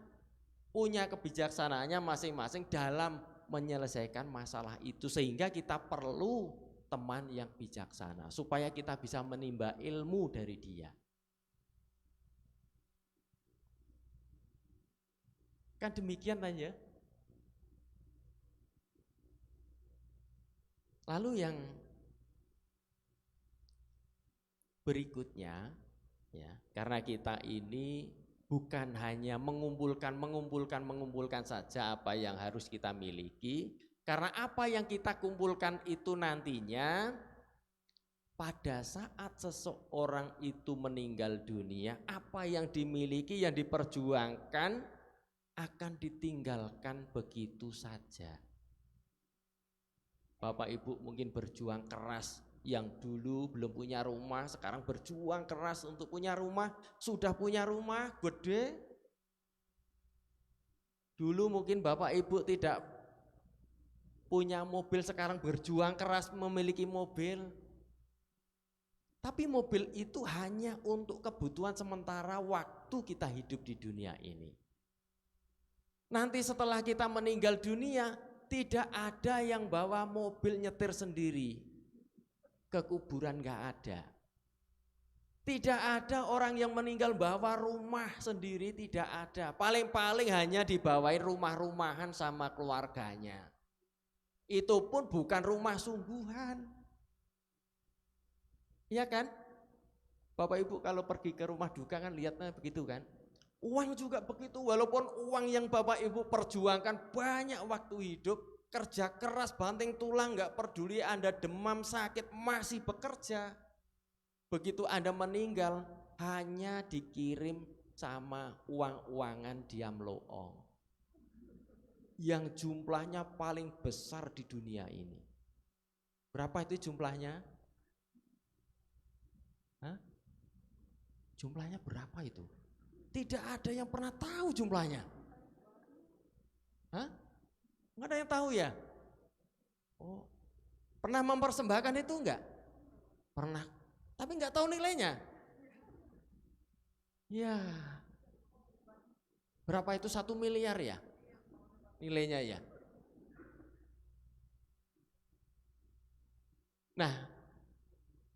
punya kebijaksanaannya masing-masing dalam menyelesaikan masalah itu, sehingga kita perlu teman yang bijaksana supaya kita bisa menimba ilmu dari dia. Kan demikian aja. Lalu yang berikutnya, ya, karena kita ini bukan hanya mengumpulkan saja apa yang harus kita miliki, karena apa yang kita kumpulkan itu nantinya pada saat seseorang itu meninggal dunia, apa yang dimiliki, yang diperjuangkan akan ditinggalkan begitu saja. Bapak Ibu mungkin berjuang keras, yang dulu belum punya rumah sekarang berjuang keras untuk punya rumah, sudah punya rumah gede. Dulu mungkin Bapak Ibu tidak punya mobil, sekarang berjuang keras memiliki mobil. Tapi mobil itu hanya untuk kebutuhan sementara waktu kita hidup di dunia ini. Nanti setelah kita meninggal dunia, tidak ada yang bawa mobil nyetir sendiri ke kuburan, gak ada. Tidak ada orang yang meninggal bawa rumah sendiri, tidak ada. Paling-paling hanya dibawain rumah-rumahan sama keluarganya. Itu pun bukan rumah sungguhan. Iya kan? Bapak Ibu kalau pergi ke rumah duka kan lihatnya begitu kan? Uang juga begitu, walaupun uang yang Bapak Ibu perjuangkan banyak waktu hidup, kerja keras, banting tulang, gak peduli Anda demam, sakit, masih bekerja. Begitu Anda meninggal, hanya dikirim sama uang-uangan diam loong, yang jumlahnya paling besar di dunia ini. Berapa itu jumlahnya? Hah? Jumlahnya berapa itu? Tidak ada yang pernah tahu jumlahnya. Hah? Nggak ada yang tahu ya? Oh, pernah mempersembahkan itu enggak? Pernah, tapi enggak tahu nilainya. Ya, berapa itu 1 miliar ya? Nilainya ya. Nah,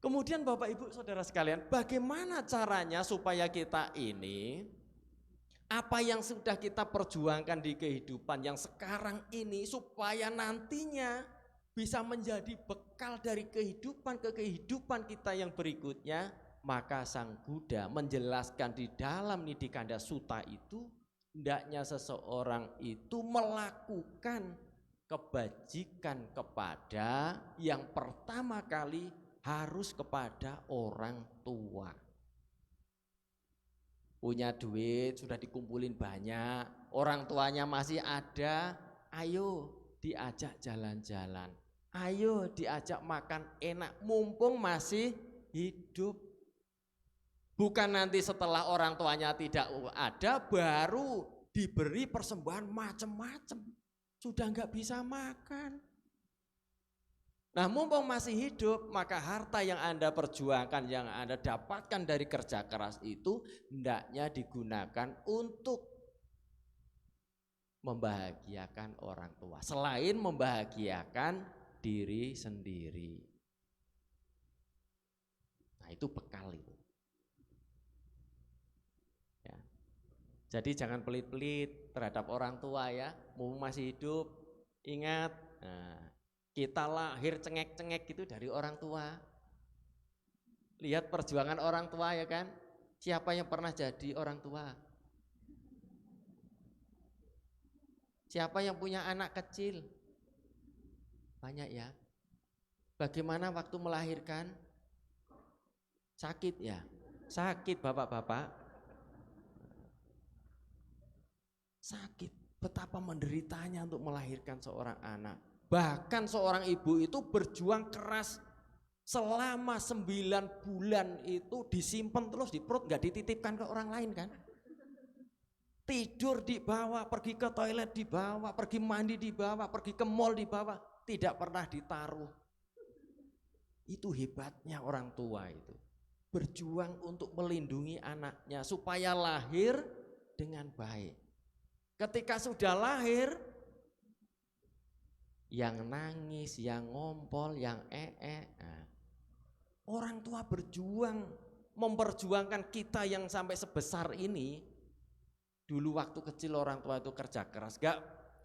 kemudian Bapak Ibu Saudara sekalian, bagaimana caranya supaya kita ini, apa yang sudah kita perjuangkan di kehidupan yang sekarang ini, supaya nantinya bisa menjadi bekal dari kehidupan ke kehidupan kita yang berikutnya. Maka Sang Buddha menjelaskan di dalam Nidikanda Sutta itu, hendaknya seseorang itu melakukan kebajikan kepada yang pertama kali harus kepada orang tua. Punya duit, sudah dikumpulin banyak, orang tuanya masih ada, ayo diajak jalan-jalan, ayo diajak makan enak, mumpung masih hidup. Bukan nanti setelah orang tuanya tidak ada, baru diberi persembahan macam-macam, sudah nggak bisa makan. Nah, mumpung masih hidup, maka harta yang Anda perjuangkan, yang Anda dapatkan dari kerja keras itu, hendaknya digunakan untuk membahagiakan orang tua, selain membahagiakan diri sendiri. Nah, itu bekal itu. Ya. Jadi jangan pelit-pelit terhadap orang tua ya, mumpung masih hidup, ingat. Nah, kita lahir cengek-cengek gitu dari orang tua. Lihat perjuangan orang tua ya kan. Siapa yang pernah jadi orang tua? Siapa yang punya anak kecil? Banyak ya. Bagaimana waktu melahirkan? Sakit ya? Sakit bapak-bapak? Sakit. Betapa menderitanya untuk melahirkan seorang anak. Bahkan seorang ibu itu berjuang keras selama 9 bulan itu disimpan terus di perut, gak dititipkan ke orang lain kan. Tidur dibawa, pergi ke toilet dibawa, pergi mandi dibawa, pergi ke mall dibawa, tidak pernah ditaruh. Itu hebatnya orang tua itu. Berjuang untuk melindungi anaknya supaya lahir dengan baik. Ketika sudah lahir, yang nangis, yang ngompol, yang nah, orang tua berjuang, memperjuangkan kita yang sampai sebesar ini. Dulu waktu kecil orang tua itu kerja keras,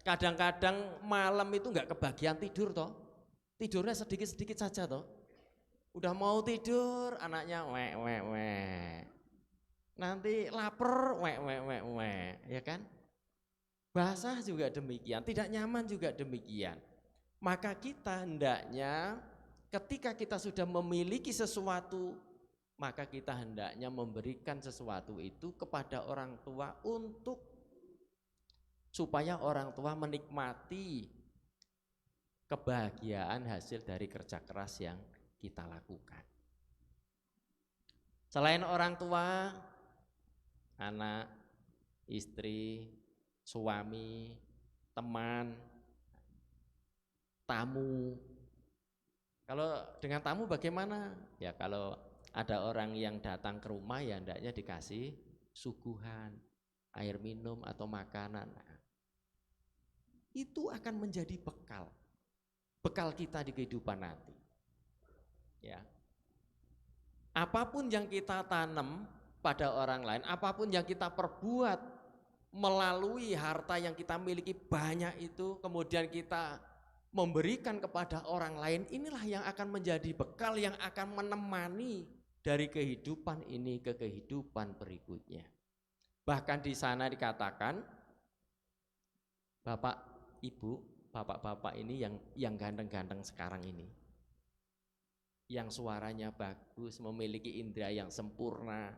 kadang-kadang malam itu gak kebagian tidur toh, tidurnya sedikit-sedikit saja toh. Udah mau tidur, anaknya nanti lapar, ya kan? Basah juga demikian, tidak nyaman juga demikian. Maka kita hendaknya ketika kita sudah memiliki sesuatu, maka kita hendaknya memberikan sesuatu itu kepada orang tua untuk supaya orang tua menikmati kebahagiaan hasil dari kerja keras yang kita lakukan. Selain orang tua, anak, istri, suami, teman, tamu. Kalau dengan tamu bagaimana? Ya kalau ada orang yang datang ke rumah ya hendaknya dikasih suguhan, air minum atau makanan. Nah, itu akan menjadi bekal. Bekal kita di kehidupan nanti. Ya. Apapun yang kita tanam pada orang lain, apapun yang kita perbuat melalui harta yang kita miliki banyak itu, kemudian kita memberikan kepada orang lain, inilah yang akan menjadi bekal yang akan menemani dari kehidupan ini ke kehidupan berikutnya. Bahkan di sana dikatakan, Bapak, Ibu, Bapak-bapak ini yang ganteng-ganteng sekarang ini, yang suaranya bagus, memiliki indera yang sempurna,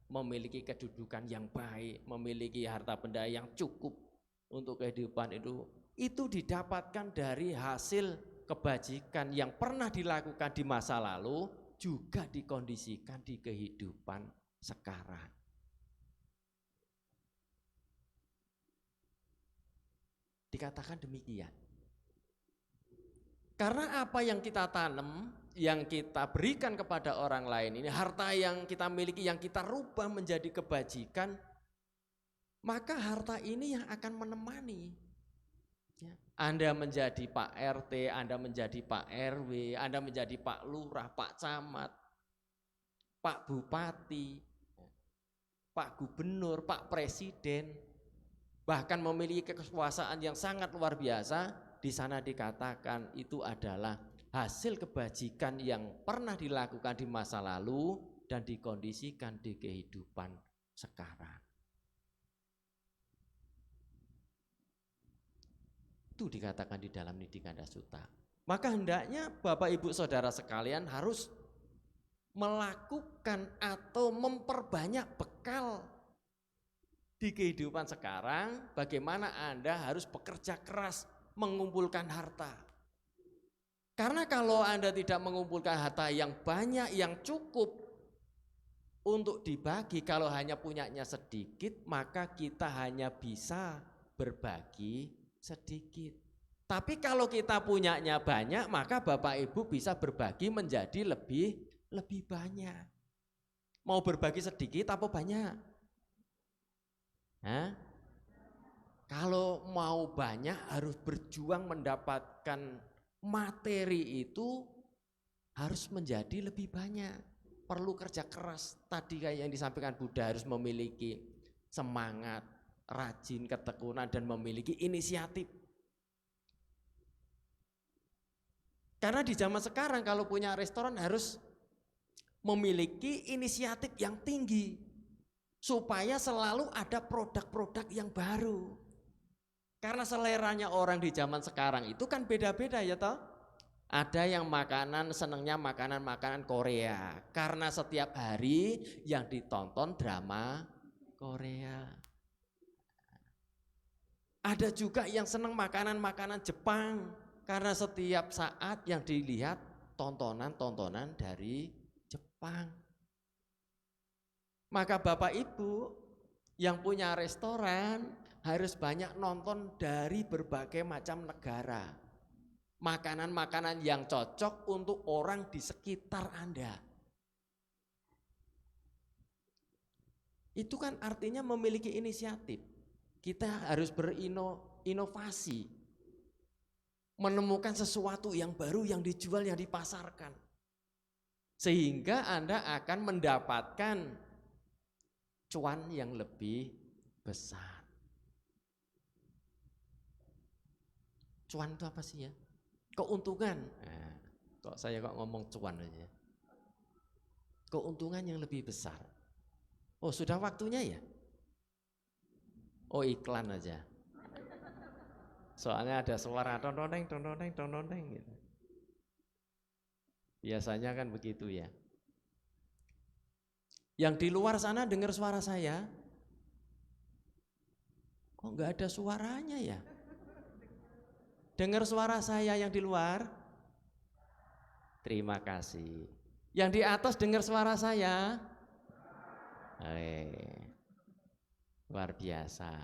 memiliki kedudukan yang baik, memiliki harta benda yang cukup untuk kehidupan itu didapatkan dari hasil kebajikan yang pernah dilakukan di masa lalu, juga dikondisikan di kehidupan sekarang. Dikatakan demikian. Karena apa yang kita tanam, yang kita berikan kepada orang lain ini, harta yang kita miliki, yang kita rubah menjadi kebajikan, maka harta ini yang akan menemani. Ya. Anda menjadi Pak RT, Anda menjadi Pak RW, Anda menjadi Pak Lurah, Pak Camat, Pak Bupati, Pak Gubernur, Pak Presiden, bahkan memiliki kekuasaan yang sangat luar biasa. Di sana dikatakan itu adalah hasil kebajikan yang pernah dilakukan di masa lalu dan dikondisikan di kehidupan sekarang. Itu dikatakan di dalam Nidhi Kanda Sutta. Maka hendaknya Bapak Ibu Saudara sekalian harus melakukan atau memperbanyak bekal di kehidupan sekarang. Bagaimana Anda harus bekerja keras mengumpulkan harta. Karena kalau Anda tidak mengumpulkan harta yang banyak, yang cukup untuk dibagi, kalau hanya punyanya sedikit, maka kita hanya bisa berbagi sedikit. Tapi kalau kita punyanya banyak, maka Bapak Ibu bisa berbagi menjadi lebih banyak. Mau berbagi sedikit apa banyak? Hah? Kalau mau banyak harus berjuang mendapatkan materi itu harus menjadi lebih banyak. Perlu kerja keras. Tadi kayak yang disampaikan Buddha, harus memiliki semangat, rajin, ketekunan, dan memiliki inisiatif. Karena di zaman sekarang kalau punya restoran harus memiliki inisiatif yang tinggi supaya selalu ada produk-produk yang baru. Karena seleranya orang di zaman sekarang itu kan beda-beda ya toh. Ada yang makanan senangnya makanan-makanan Korea karena setiap hari yang ditonton drama Korea. Ada juga yang senang makanan-makanan Jepang karena setiap saat yang dilihat tontonan-tontonan dari Jepang. Maka Bapak Ibu yang punya restoran harus banyak nonton dari berbagai macam negara. Makanan-makanan yang cocok untuk orang di sekitar Anda. Itu kan artinya memiliki inisiatif. Kita harus berinovasi. Menemukan sesuatu yang baru yang dijual, yang dipasarkan. Sehingga Anda akan mendapatkan cuan yang lebih besar. Cuan itu apa sih ya? Keuntungan. Nah, saya ngomong cuan aja. Keuntungan yang lebih besar. Oh, sudah waktunya ya? Oh, iklan aja. Soalnya ada suara tontoneng gitu. Biasanya kan begitu ya. Yang di luar sana dengar suara saya, kok nggak ada suaranya ya? Dengar suara saya yang di luar? Terima kasih. Yang di atas dengar suara saya? Luar biasa.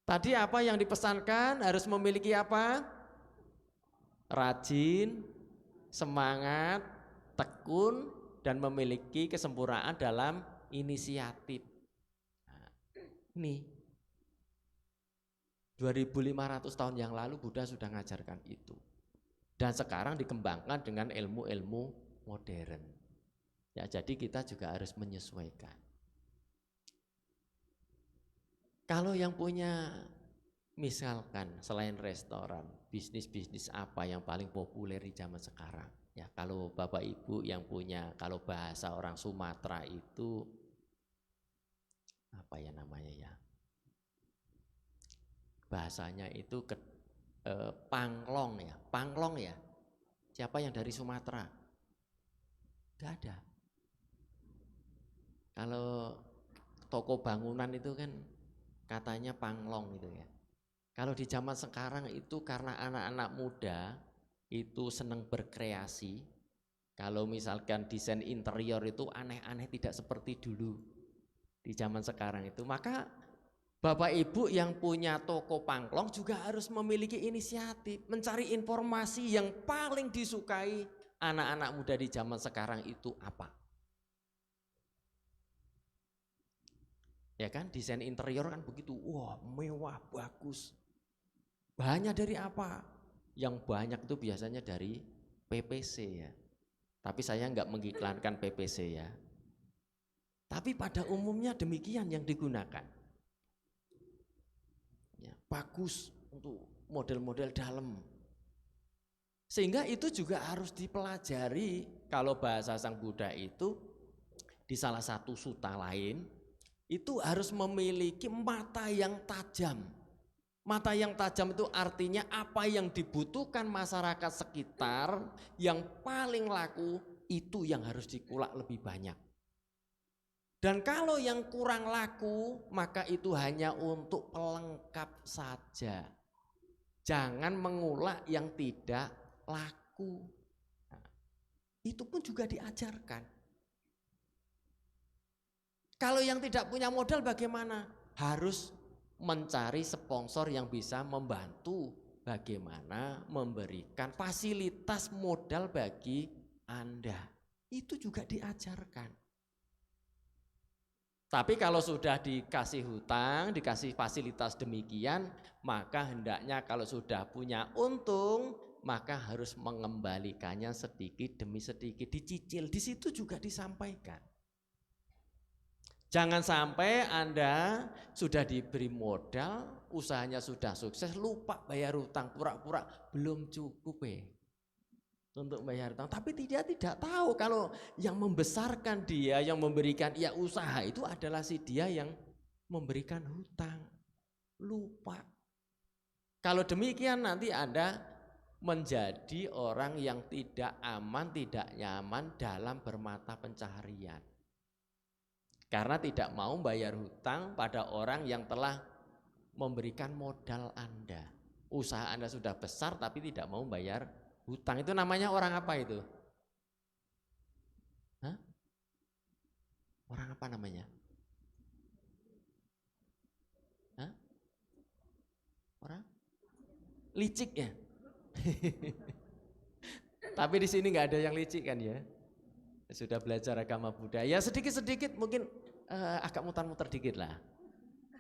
Tadi apa yang dipesankan? Harus memiliki apa? Rajin, semangat, tekun, dan memiliki kesempurnaan dalam inisiatif. Nah, ini 2500 tahun yang lalu Buddha sudah mengajarkan itu. Dan sekarang dikembangkan dengan ilmu-ilmu modern. Ya, jadi kita juga harus menyesuaikan. Kalau yang punya misalkan selain restoran, bisnis-bisnis apa yang paling populer di zaman sekarang? Ya, kalau Bapak Ibu yang punya, kalau bahasa orang Sumatera itu apa ya namanya ya? Bahasanya itu panglong ya. Siapa yang dari Sumatera? Tidak ada. Kalau toko bangunan itu kan katanya panglong gitu ya. Kalau di zaman sekarang itu karena anak-anak muda itu senang berkreasi. Kalau misalkan desain interior itu aneh-aneh, tidak seperti dulu di zaman sekarang itu, maka Bapak Ibu yang punya toko pangklong juga harus memiliki inisiatif, mencari informasi yang paling disukai anak-anak muda di zaman sekarang itu apa. Ya kan, desain interior kan begitu, wah mewah, bagus. Bahannya dari apa? Yang banyak itu biasanya dari PPC ya. Tapi saya nggak mengiklankan PPC ya. Tapi pada umumnya demikian yang digunakan. Ya, bagus untuk model-model dalam. Sehingga itu juga harus dipelajari. Kalau bahasa Sang Buddha itu di salah satu sutta lain itu harus memiliki mata yang tajam. Mata yang tajam itu artinya apa yang dibutuhkan masyarakat sekitar yang paling laku itu yang harus dikulak lebih banyak. Dan kalau yang kurang laku maka itu hanya untuk pelengkap saja. Jangan mengulak yang tidak laku. Nah, itu pun juga diajarkan. Kalau yang tidak punya modal bagaimana? Harus mencari sponsor yang bisa membantu bagaimana memberikan fasilitas modal bagi Anda. Itu juga diajarkan. Tapi kalau sudah dikasih hutang, dikasih fasilitas demikian, maka hendaknya kalau sudah punya untung, maka harus mengembalikannya sedikit demi sedikit, dicicil. Di situ juga disampaikan. Jangan sampai Anda sudah diberi modal, usahanya sudah sukses, lupa bayar hutang, pura-pura belum cukup untuk bayar hutang. Tapi dia tidak tahu kalau yang membesarkan dia, yang memberikan ia usaha itu adalah si dia yang memberikan hutang. Lupa. Kalau demikian nanti Anda menjadi orang yang tidak aman, tidak nyaman dalam bermata pencaharian. Karena tidak mau bayar hutang pada orang yang telah memberikan modal Anda. Usaha Anda sudah besar tapi tidak mau bayar hutang. Itu namanya orang apa itu? Hah? Orang apa namanya? Hah? Orang licik ya? Tapi di sini nggak ada yang licik kan ya? Sudah belajar agama Buddha, ya sedikit-sedikit mungkin agak muter-muter dikit lah.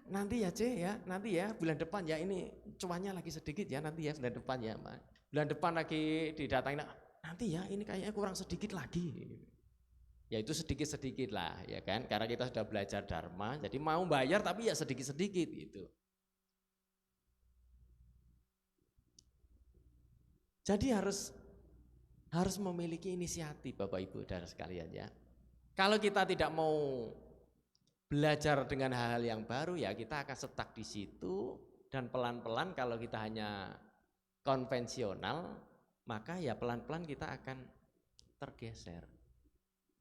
Nanti ya C ya, nanti ya bulan depan ya ini cuannya lagi sedikit ya, nanti ya bulan depan ya. Bulan depan lagi didatangin, nanti ya ini kayaknya kurang sedikit lagi. Ya itu sedikit-sedikit lah ya kan, karena kita sudah belajar Dharma, jadi mau bayar tapi ya sedikit-sedikit gitu. Jadi harus memiliki inisiatif Bapak Ibu Saudara sekalian ya. Kalau kita tidak mau belajar dengan hal-hal yang baru ya kita akan stuck di situ dan pelan-pelan kalau kita hanya konvensional maka ya pelan-pelan kita akan tergeser.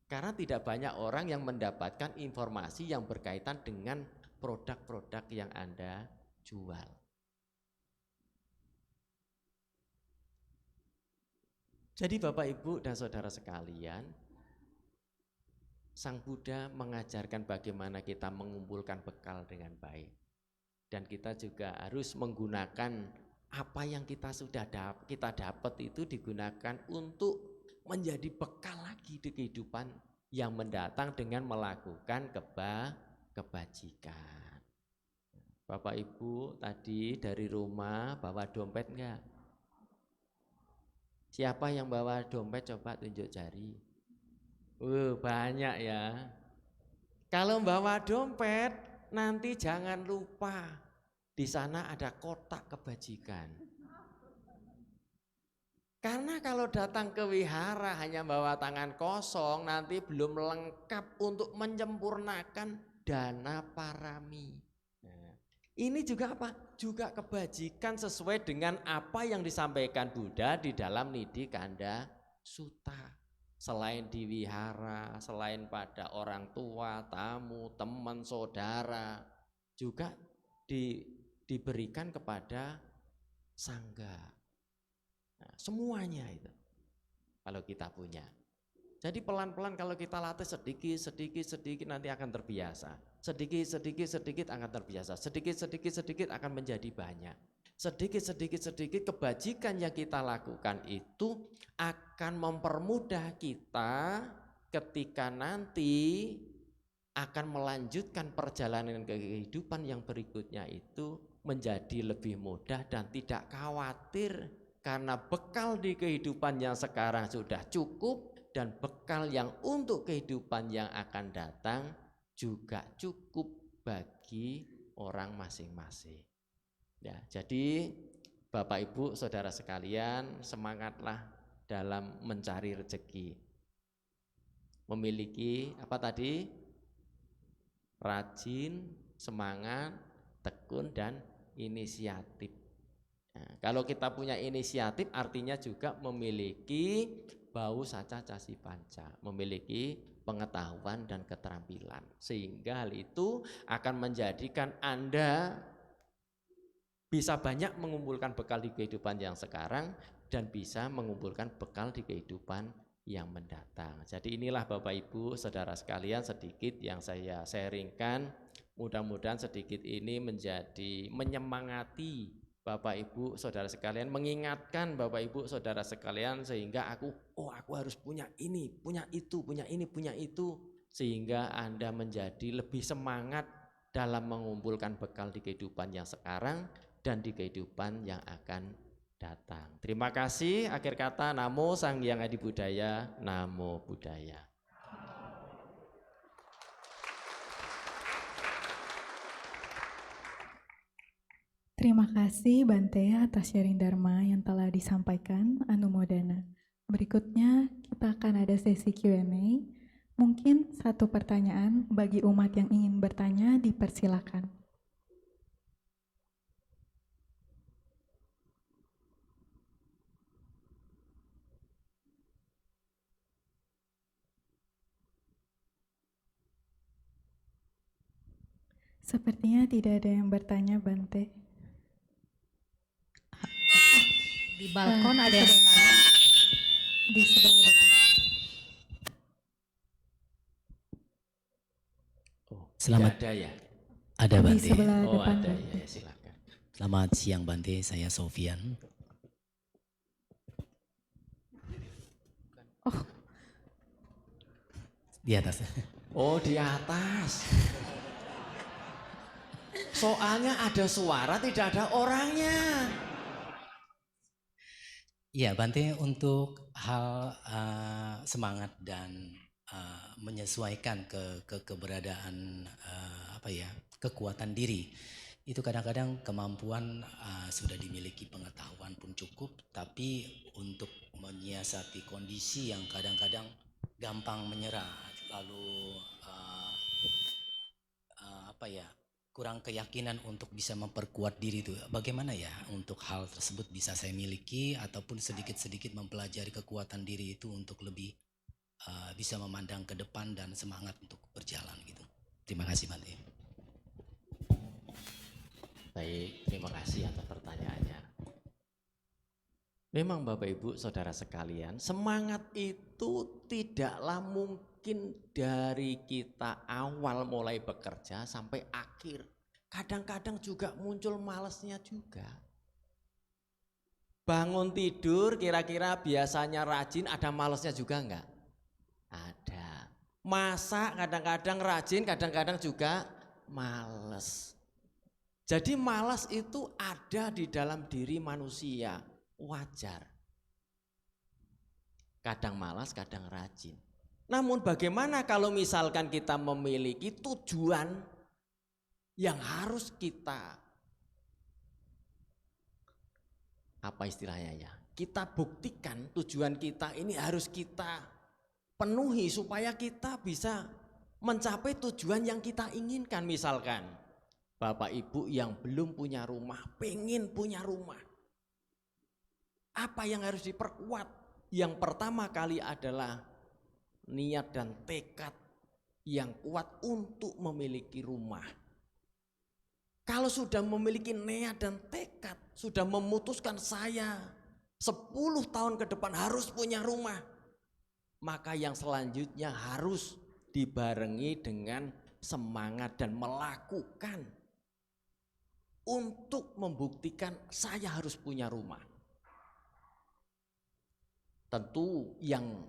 Karena tidak banyak orang yang mendapatkan informasi yang berkaitan dengan produk-produk yang Anda jual. Jadi Bapak Ibu dan Saudara sekalian, Sang Buddha mengajarkan bagaimana kita mengumpulkan bekal dengan baik. Dan kita juga harus menggunakan apa yang kita sudah kita dapat itu digunakan untuk menjadi bekal lagi di kehidupan yang mendatang dengan melakukan kebajikan. Bapak Ibu tadi dari rumah bawa dompet enggak? Siapa yang bawa dompet coba tunjuk jari. Banyak ya. Kalau bawa dompet nanti jangan lupa di sana ada kotak kebajikan. Karena kalau datang ke wihara hanya bawa tangan kosong nanti belum lengkap untuk menyempurnakan dana parami. Ini juga apa? Juga kebajikan sesuai dengan apa yang disampaikan Buddha di dalam Nidhi Kanda Sutta. Selain di wihara, selain pada orang tua, tamu, teman, saudara, juga diberikan kepada sangga. Nah, semuanya itu kalau kita punya. Jadi pelan-pelan kalau kita latih sedikit nanti akan terbiasa. Sedikit akan terbiasa. Sedikit akan menjadi banyak. Sedikit kebajikan yang kita lakukan itu akan mempermudah kita ketika nanti akan melanjutkan perjalanan kehidupan yang berikutnya itu menjadi lebih mudah dan tidak khawatir karena bekal di kehidupan yang sekarang sudah cukup dan bekal yang untuk kehidupan yang akan datang juga cukup bagi orang masing-masing. Ya, jadi Bapak Ibu Saudara sekalian, semangatlah dalam mencari rezeki. Memiliki apa tadi? Rajin, semangat, tekun dan inisiatif. Nah, kalau kita punya inisiatif artinya juga memiliki bau saca casi panca, memiliki pengetahuan dan keterampilan. Sehingga hal itu akan menjadikan Anda bisa banyak mengumpulkan bekal di kehidupan yang sekarang dan bisa mengumpulkan bekal di kehidupan yang mendatang. Jadi inilah Bapak Ibu Saudara sekalian sedikit yang saya sharingkan. Mudah-mudahan sedikit ini menjadi menyemangati Bapak Ibu Saudara sekalian, mengingatkan Bapak Ibu Saudara sekalian sehingga aku harus punya ini, punya itu, punya ini, punya itu, sehingga Anda menjadi lebih semangat dalam mengumpulkan bekal di kehidupan yang sekarang dan di kehidupan yang akan datang. Terima kasih. Akhir kata, Namo Sang Hyang Adi Budaya, Namo Buddhaya. Terima kasih Bante atas sharing Dharma yang telah disampaikan. Anumodana. Berikutnya kita akan ada sesi Q&A. Mungkin satu pertanyaan bagi umat yang ingin bertanya dipersilakan. Sepertinya tidak ada yang bertanya Bante. Di balkon ada yang bertanya. Di sebelah depan. Selamat Tidak ada ya? ada Di Bante. sebelah Oh depan. ada Bante. ya, silakan. Selamat siang Bante, saya Sofian. Di atas. Oh di atas. Soalnya ada suara tidak ada orangnya. Iya Bante, untuk hal semangat dan menyesuaikan keberadaan kekuatan diri, itu kadang-kadang kemampuan sudah dimiliki, pengetahuan pun cukup, tapi untuk menyiasati kondisi yang kadang-kadang gampang menyerah, lalu kurang keyakinan untuk bisa memperkuat diri itu, bagaimana ya untuk hal tersebut bisa saya miliki ataupun sedikit-sedikit mempelajari kekuatan diri itu untuk lebih bisa memandang ke depan dan semangat untuk berjalan gitu. Terima kasih Bante. Baik, terima kasih atas pertanyaannya. Memang Bapak Ibu Saudara sekalian, semangat itu tidaklah mungkin dari kita awal mulai bekerja sampai akhir. Kadang-kadang juga muncul malesnya juga. Bangun tidur kira-kira biasanya rajin, ada malesnya juga enggak? Ada. Masak kadang-kadang rajin, kadang-kadang juga males. Jadi malas itu ada di dalam diri manusia, wajar. Kadang malas, kadang rajin. Namun bagaimana kalau misalkan kita memiliki tujuan yang harus kita, apa istilahnya ya, kita buktikan tujuan kita ini harus kita penuhi supaya kita bisa mencapai tujuan yang kita inginkan. Misalkan Bapak Ibu yang belum punya rumah, pengen punya rumah. Apa yang harus diperkuat? Yang pertama kali adalah niat dan tekad yang kuat untuk memiliki rumah. Kalau sudah memiliki niat dan tekad, sudah memutuskan saya 10 tahun ke depan harus punya rumah. maka yang selanjutnya harus dibarengi dengan semangat dan melakukan untuk membuktikan saya harus punya rumah. Tentu yang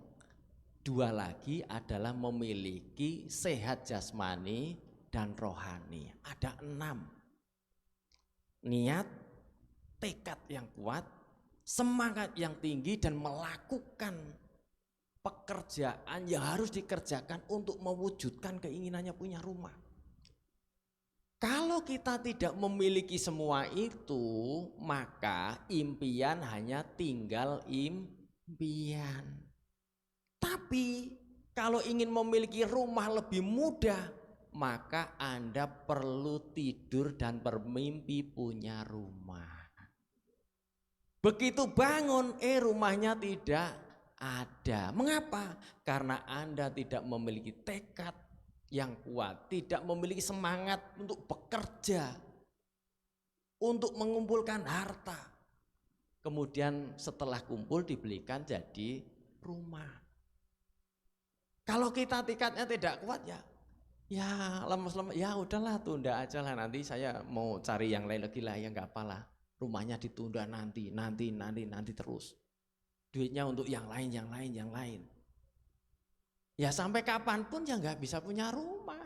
dua lagi adalah memiliki sehat jasmani dan rohani. Ada 6. Niat, tekad yang kuat, semangat yang tinggi, dan melakukan pekerjaan yang harus dikerjakan untuk mewujudkan keinginannya punya rumah. Kalau kita tidak memiliki semua itu, maka impian hanya tinggal impian. Tapi kalau ingin memiliki rumah lebih mudah, maka Anda perlu tidur dan bermimpi punya rumah. Begitu bangun, rumahnya tidak ada. Mengapa? Karena Anda tidak memiliki tekad yang kuat, tidak memiliki semangat untuk bekerja, untuk mengumpulkan harta. Kemudian setelah kumpul dibelikan jadi rumah. Kalau kita tekadnya tidak kuat, ya lemes-lemes, ya udahlah, tunda aja lah, nanti saya mau cari yang lain lagi lah, ya nggak apalah. Rumahnya ditunda nanti terus. Duitnya untuk yang lain. Ya sampai kapanpun ya nggak bisa punya rumah.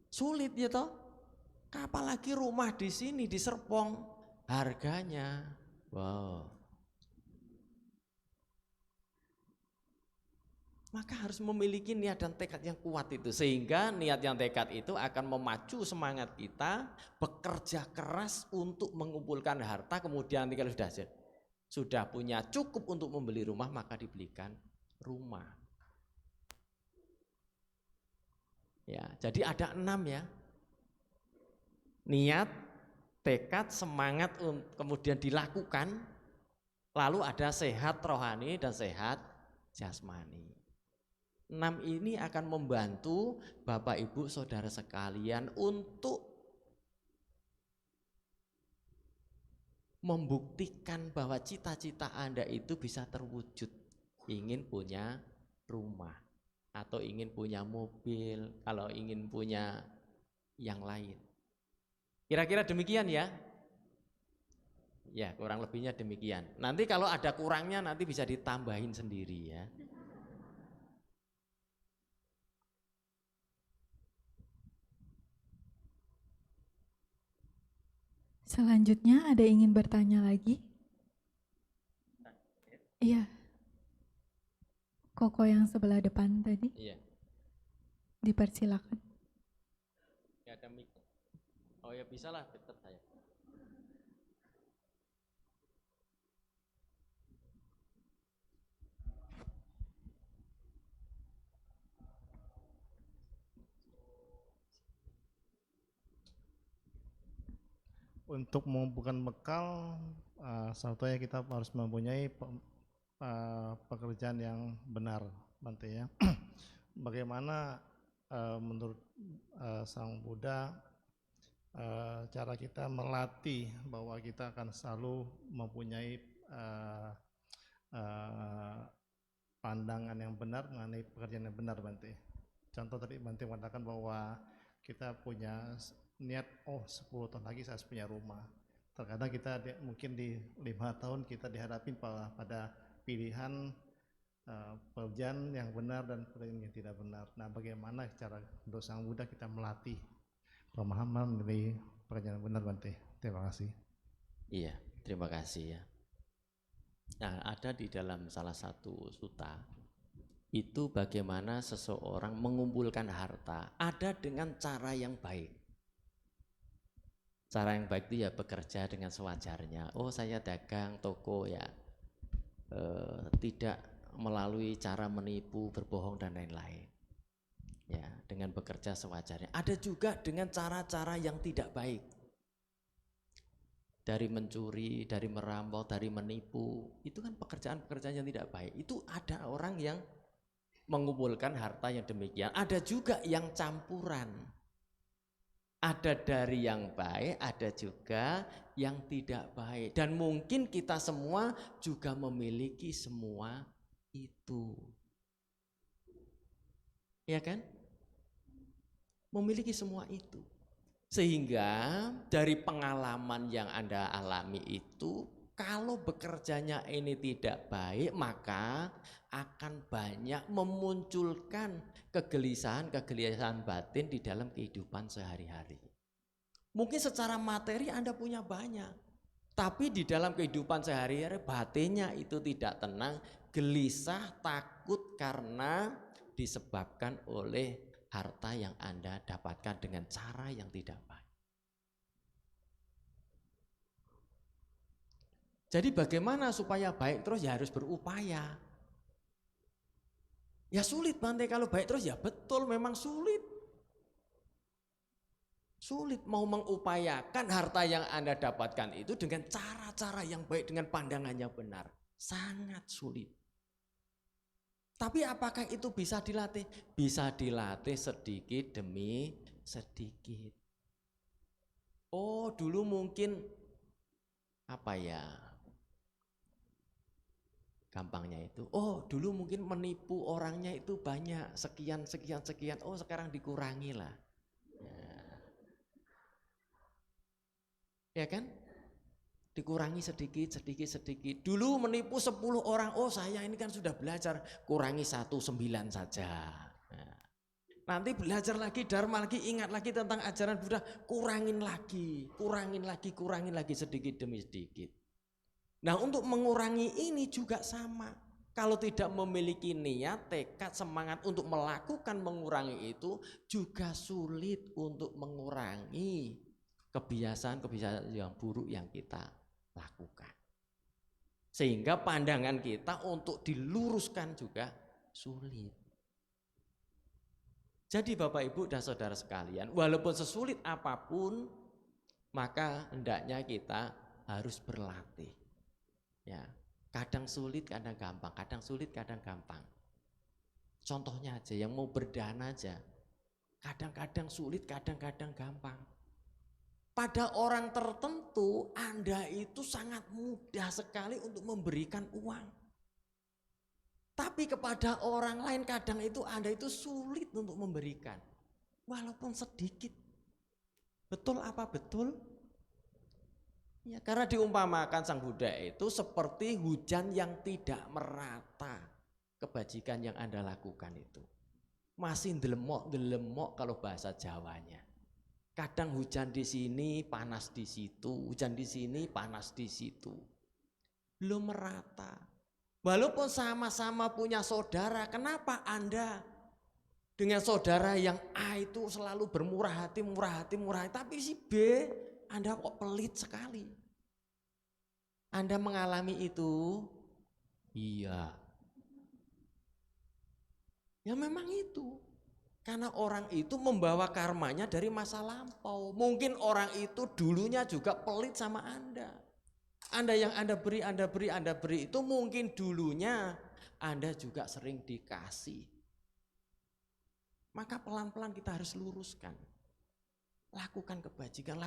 Sulit ya toh. Apalagi rumah di sini di Serpong, harganya, wow. Maka harus memiliki niat dan tekad yang kuat itu, sehingga niat yang tekad itu akan memacu semangat kita bekerja keras untuk mengumpulkan harta. Kemudian kalau sudah punya cukup untuk membeli rumah, maka dibelikan rumah. Ya, jadi ada 6 ya. Niat, tekad, semangat, kemudian dilakukan. Lalu ada sehat rohani dan sehat jasmani. 6 ini akan membantu Bapak Ibu Saudara sekalian untuk membuktikan bahwa cita-cita Anda itu bisa terwujud. Ingin punya rumah atau ingin punya mobil, kalau ingin punya yang lain. Kira-kira demikian ya? Ya, kurang lebihnya demikian. Nanti kalau ada kurangnya nanti bisa ditambahin sendiri ya. Selanjutnya ada yang ingin bertanya lagi? Iya. Koko yang sebelah depan tadi. Iya. Dipersilakan. Ya ada mic. Oh ya bisa lah, dekat saya. Untuk mengumpulkan bekal, satunya kita harus mempunyai pekerjaan yang benar, Bante ya. Bagaimana menurut Sang Buddha cara kita melatih bahwa kita akan selalu mempunyai pandangan yang benar mengenai pekerjaan yang benar, Bante. Contoh tadi Bante mengatakan bahwa kita punya niat, 10 tahun lagi saya harus punya rumah. Terkadang kita mungkin di 5 tahun kita dihadapin pada pilihan pekerjaan yang benar dan pekerjaan yang tidak benar. Nah, bagaimana cara untuk Sang Buddha kita melatih pemahaman dari pekerjaan yang benar, Bante? Terima kasih. Iya, terima kasih ya. Nah, ada di dalam salah satu sutta itu bagaimana seseorang mengumpulkan harta ada dengan cara yang baik. Cara yang baik itu ya bekerja dengan sewajarnya. Saya dagang toko ya, tidak melalui cara menipu, berbohong dan lain-lain. Ya, dengan bekerja sewajarnya. Ada juga dengan cara-cara yang tidak baik. Dari mencuri, dari merampok, dari menipu, itu kan pekerjaan-pekerjaan yang tidak baik. Itu ada orang yang mengumpulkan harta yang demikian. Ada juga yang campuran. Ada dari yang baik, ada juga yang tidak baik. Dan mungkin kita semua juga memiliki semua itu. Ya kan? Memiliki semua itu. Sehingga dari pengalaman yang Anda alami itu, kalau bekerjanya ini tidak baik, maka akan banyak memunculkan kegelisahan batin di dalam kehidupan sehari-hari. Mungkin secara materi Anda punya banyak, tapi di dalam kehidupan sehari-hari batinnya itu tidak tenang, gelisah, takut karena disebabkan oleh harta yang Anda dapatkan dengan cara yang tidak baik. Jadi bagaimana supaya baik terus? Ya harus berupaya. Ya sulit Bante kalau baik terus, ya betul memang sulit. Sulit mau mengupayakan harta yang Anda dapatkan itu dengan cara-cara yang baik, dengan pandangannya benar. Sangat sulit. Tapi apakah itu bisa dilatih? Bisa dilatih sedikit demi sedikit. Oh, dulu mungkin gampangnya itu, oh dulu mungkin menipu orangnya itu banyak, sekian. Oh sekarang dikurangi lah. Ya kan? Dikurangi sedikit. Dulu menipu 10 orang, oh saya ini kan sudah belajar, kurangi 1, 9 saja. Nanti belajar lagi, dharma lagi, ingat lagi tentang ajaran Buddha, kurangin lagi sedikit demi sedikit. Nah untuk mengurangi ini juga sama. Kalau tidak memiliki niat, tekad, semangat untuk melakukan mengurangi itu, juga sulit untuk mengurangi kebiasaan-kebiasaan yang buruk yang kita lakukan. Sehingga pandangan kita untuk diluruskan juga sulit. Jadi Bapak Ibu dan Saudara sekalian, walaupun sesulit apapun, maka hendaknya kita harus berlatih. Ya, kadang sulit, kadang gampang, kadang sulit, kadang gampang. Contohnya aja, yang mau berdana aja, kadang-kadang sulit, kadang-kadang gampang. Pada orang tertentu, Anda itu sangat mudah sekali untuk memberikan uang. Tapi kepada orang lain kadang itu Anda itu sulit untuk memberikan, walaupun sedikit. Betul apa betul? Ya, karena diumpamakan Sang Buddha itu seperti hujan yang tidak merata. Kebajikan yang Anda lakukan itu masih delemok kalau bahasa Jawanya. Kadang hujan di sini, panas di situ, hujan di sini, panas di situ. Belum merata. Walaupun sama-sama punya saudara, kenapa Anda dengan saudara yang A itu selalu bermurah hati, tapi si B Anda kok pelit sekali? Anda mengalami itu? Iya. Ya memang itu. Karena orang itu membawa karmanya dari masa lampau. Mungkin orang itu dulunya juga pelit sama Anda. Anda yang Anda beri itu mungkin dulunya Anda juga sering dikasih. Maka pelan-pelan kita harus luruskan. Lakukan kebajikan,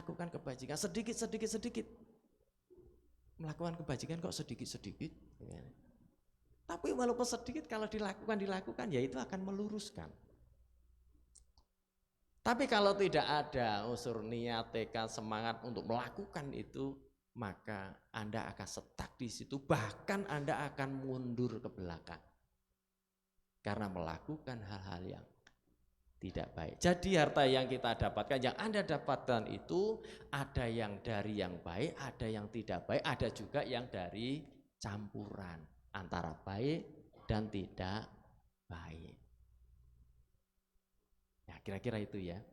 sedikit. Melakukan kebajikan kok sedikit. Tapi walaupun sedikit, kalau dilakukan ya itu akan meluruskan. Tapi kalau tidak ada unsur niat, tekad, semangat untuk melakukan itu, maka Anda akan stuck di situ, bahkan Anda akan mundur ke belakang. Karena melakukan hal-hal yang tidak baik. Jadi harta yang kita dapatkan, yang Anda dapatkan itu ada yang dari yang baik, ada yang tidak baik, ada juga yang dari campuran antara baik dan tidak baik. Ya, kira-kira itu ya.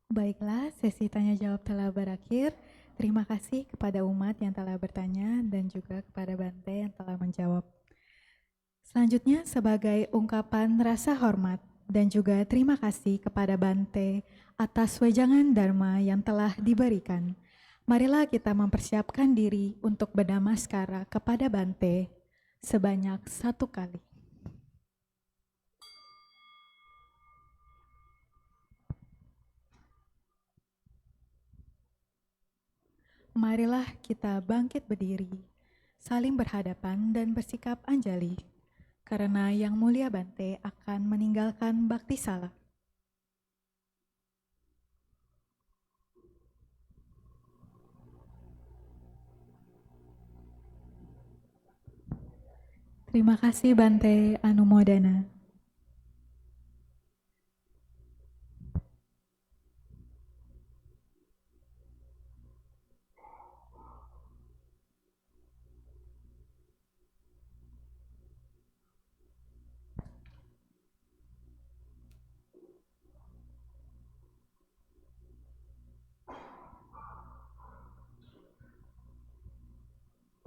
Baiklah, sesi tanya jawab telah berakhir. Terima kasih kepada umat yang telah bertanya dan juga kepada Bante yang telah menjawab. Selanjutnya sebagai ungkapan rasa hormat dan juga terima kasih kepada Bante atas wejangan Dharma yang telah diberikan. Marilah kita mempersiapkan diri untuk bernamaskara kepada Bante sebanyak 1 kali. marilah kita bangkit berdiri, saling berhadapan dan bersikap anjali, karena Yang Mulia Bante akan meninggalkan bakti sala. Terima kasih Bante Anumodana.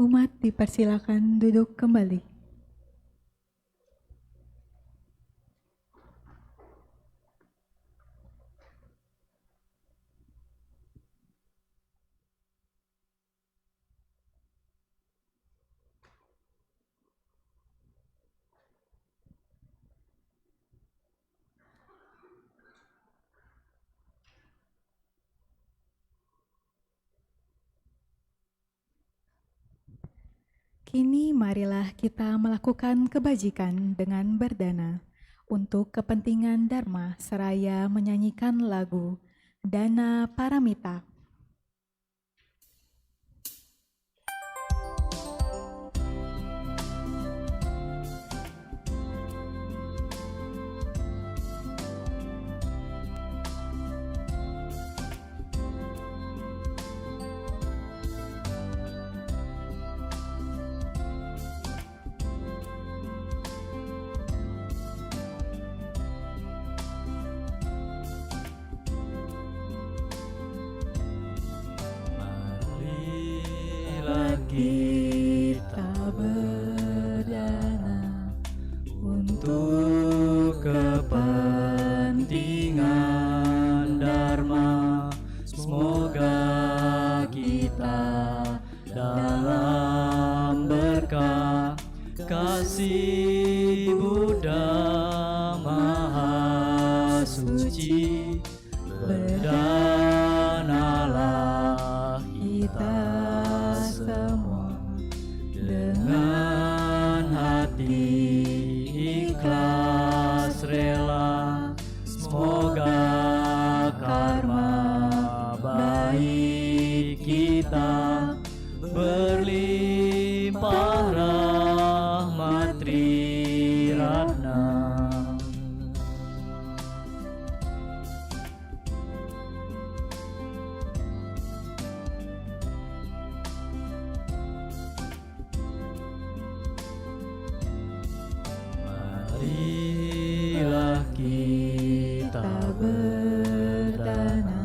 Umat dipersilakan duduk kembali. Kini marilah kita melakukan kebajikan dengan berdana untuk kepentingan Dharma seraya menyanyikan lagu Dana Paramita. Marilah kita berdana untuk kepentingan Dharma. Semoga kita dalam berkah kasih Buddha Maha Suci. Berdanalah kita semua dengan hati ikhlas rela. Semoga karma baik kita berlimpah rahmat Triratna. Marilah kita berdana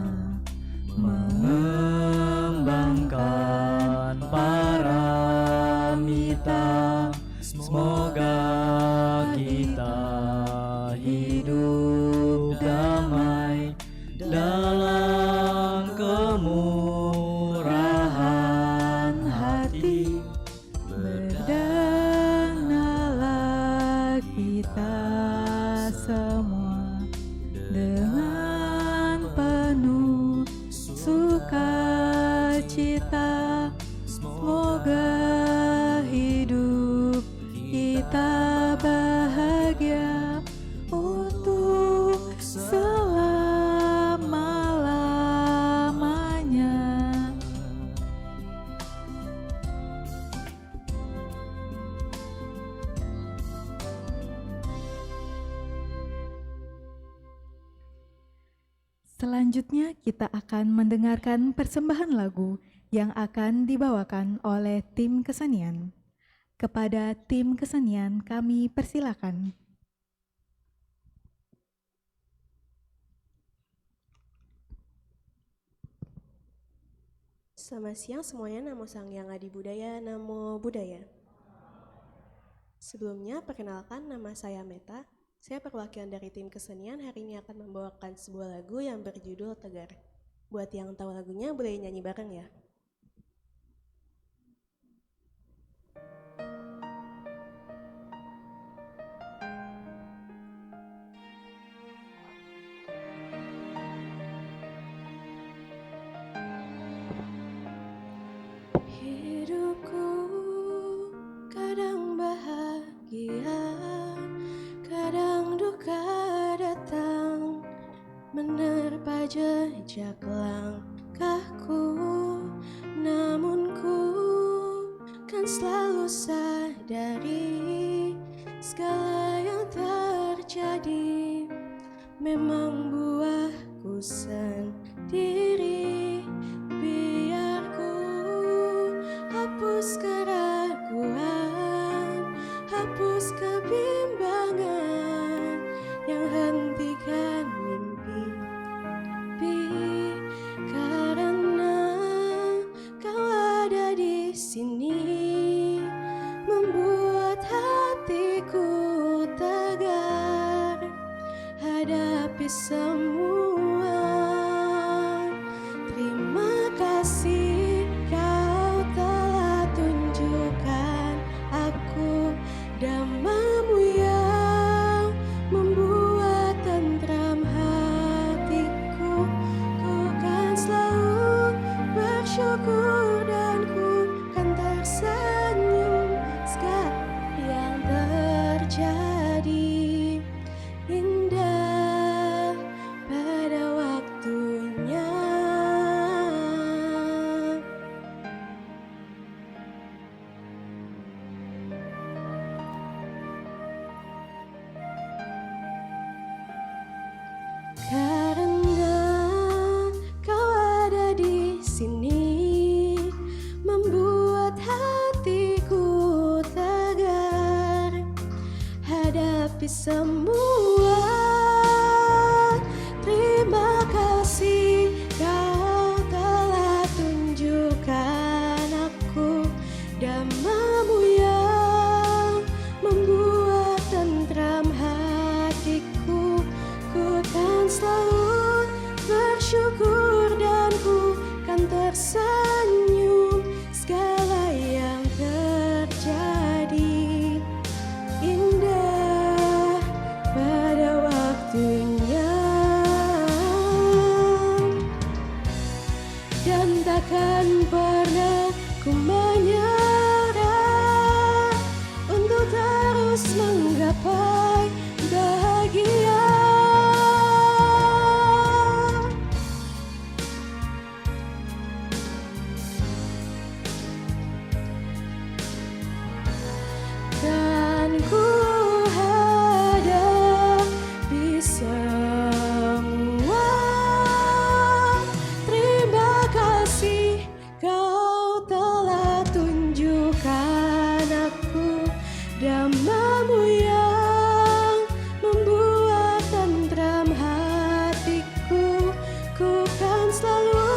mengembangkan paramita. Semoga kita hidup damai dalam kemurahan hati. Berdanalah kita semua dengan penuh sukacita. Semoga hidup kita bahagia untuk selama-lamanya. Selanjutnya kita akan mendengarkan persembahan lagu yang akan dibawakan oleh tim kesenian. Kepada tim kesenian kami persilakan. Selamat siang semuanya, Namo Sang Hyang Adi Budaya, Namo Buddhaya. Sebelumnya, perkenalkan nama saya Meta. Saya perwakilan dari tim kesenian hari ini akan membawakan sebuah lagu yang berjudul Tegar. Buat yang tahu lagunya boleh nyanyi bareng ya. jejak langkahku, namun ku kan selalu sadari segala yang terjadi memang buahku sendiri. Biar ku hapus keraguan, hapus kebimbangan yang hentikan mimpi. Karena kau ada di sini, membuat hatiku tegar hadapi semua. Terima kasih kau telah tunjukkan aku damai-Mu yang membuat tentram hatiku. Ku kan selalu bersyukur dan ku kan tersenyum segala yang terjadi indah pada waktunya. Karena kau ada di sini, membuat hatiku tegar hadapi semua. Terima kasih kau telah tunjukkan aku damai-Mu yang membuat tentram hatiku. Ku kan selalu bersyukur dan ku kan tersenyum segala yang terjadi indah pada waktunya. Dan takkan pernah ku menyerah untuk terus menggapai bahagia. Dan ku hadapi semua. Terima kasih kau telah tunjukkan aku damai-Mu yang membuat tentram hatiku. Ku kan selalu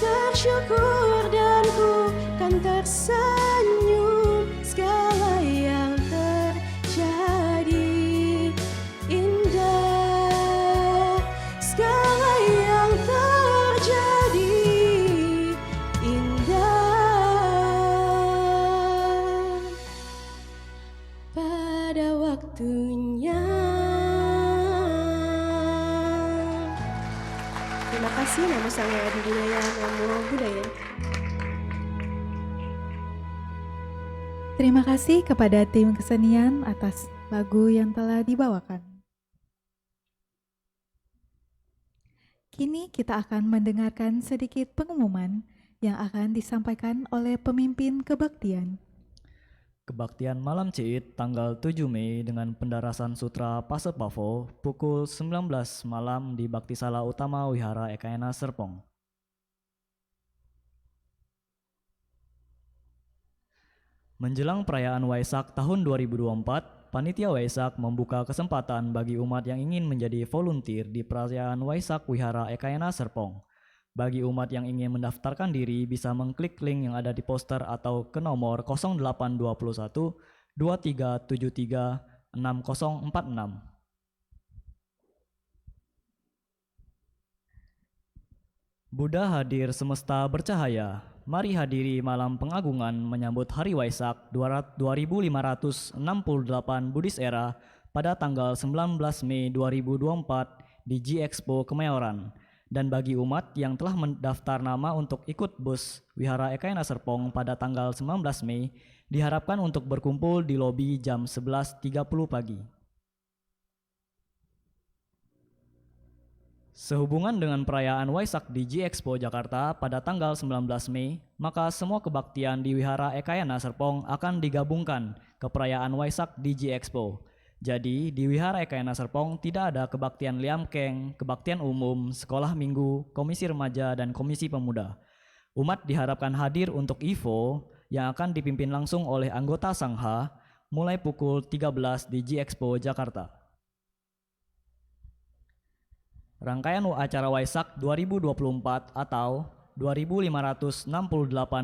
bersyukur dan ku kan tersenyum segala yang terjadi indah. Segala yang terjadi indah pada waktunya. Terima kasih. Nama saya Adi Budaya, Namo Buddhaya. Terima kasih kepada tim kesenian atas lagu yang telah dibawakan. Kini kita akan mendengarkan sedikit pengumuman yang akan disampaikan oleh pemimpin kebaktian. Kebaktian Malam Ciid tanggal 7 Mei dengan pendarasan sutra Pasepavo pukul 19 malam di Baktisala Utama Wihara Ekayana Serpong. Menjelang perayaan Waisak tahun 2024, Panitia Waisak membuka kesempatan bagi umat yang ingin menjadi volunteer di perayaan Waisak Wihara Ekayana Serpong. Bagi umat yang ingin mendaftarkan diri bisa mengklik link yang ada di poster atau ke nomor 0821 2373 6046. Buddha hadir semesta bercahaya. Mari hadiri malam pengagungan menyambut Hari Waisak 2568 Buddhist Era pada tanggal 19 Mei 2024 di G-Expo Kemayoran. Dan bagi umat yang telah mendaftar nama untuk ikut bus Wihara Ekayana Serpong pada tanggal 19 Mei, diharapkan untuk berkumpul di lobi jam 11.30 pagi. Sehubungan dengan perayaan Waisak di G-Expo Jakarta pada tanggal 19 Mei, maka semua kebaktian di Wihara Ekayana Serpong akan digabungkan ke perayaan Waisak di G-Expo. Jadi, di Wihara Ekayana Serpong tidak ada kebaktian liamkeng, kebaktian umum, sekolah minggu, komisi remaja, dan komisi pemuda. Umat diharapkan hadir untuk IVO yang akan dipimpin langsung oleh anggota Sangha mulai pukul 13 di G-Expo Jakarta. Rangkaian acara Waisak 2024 atau 2568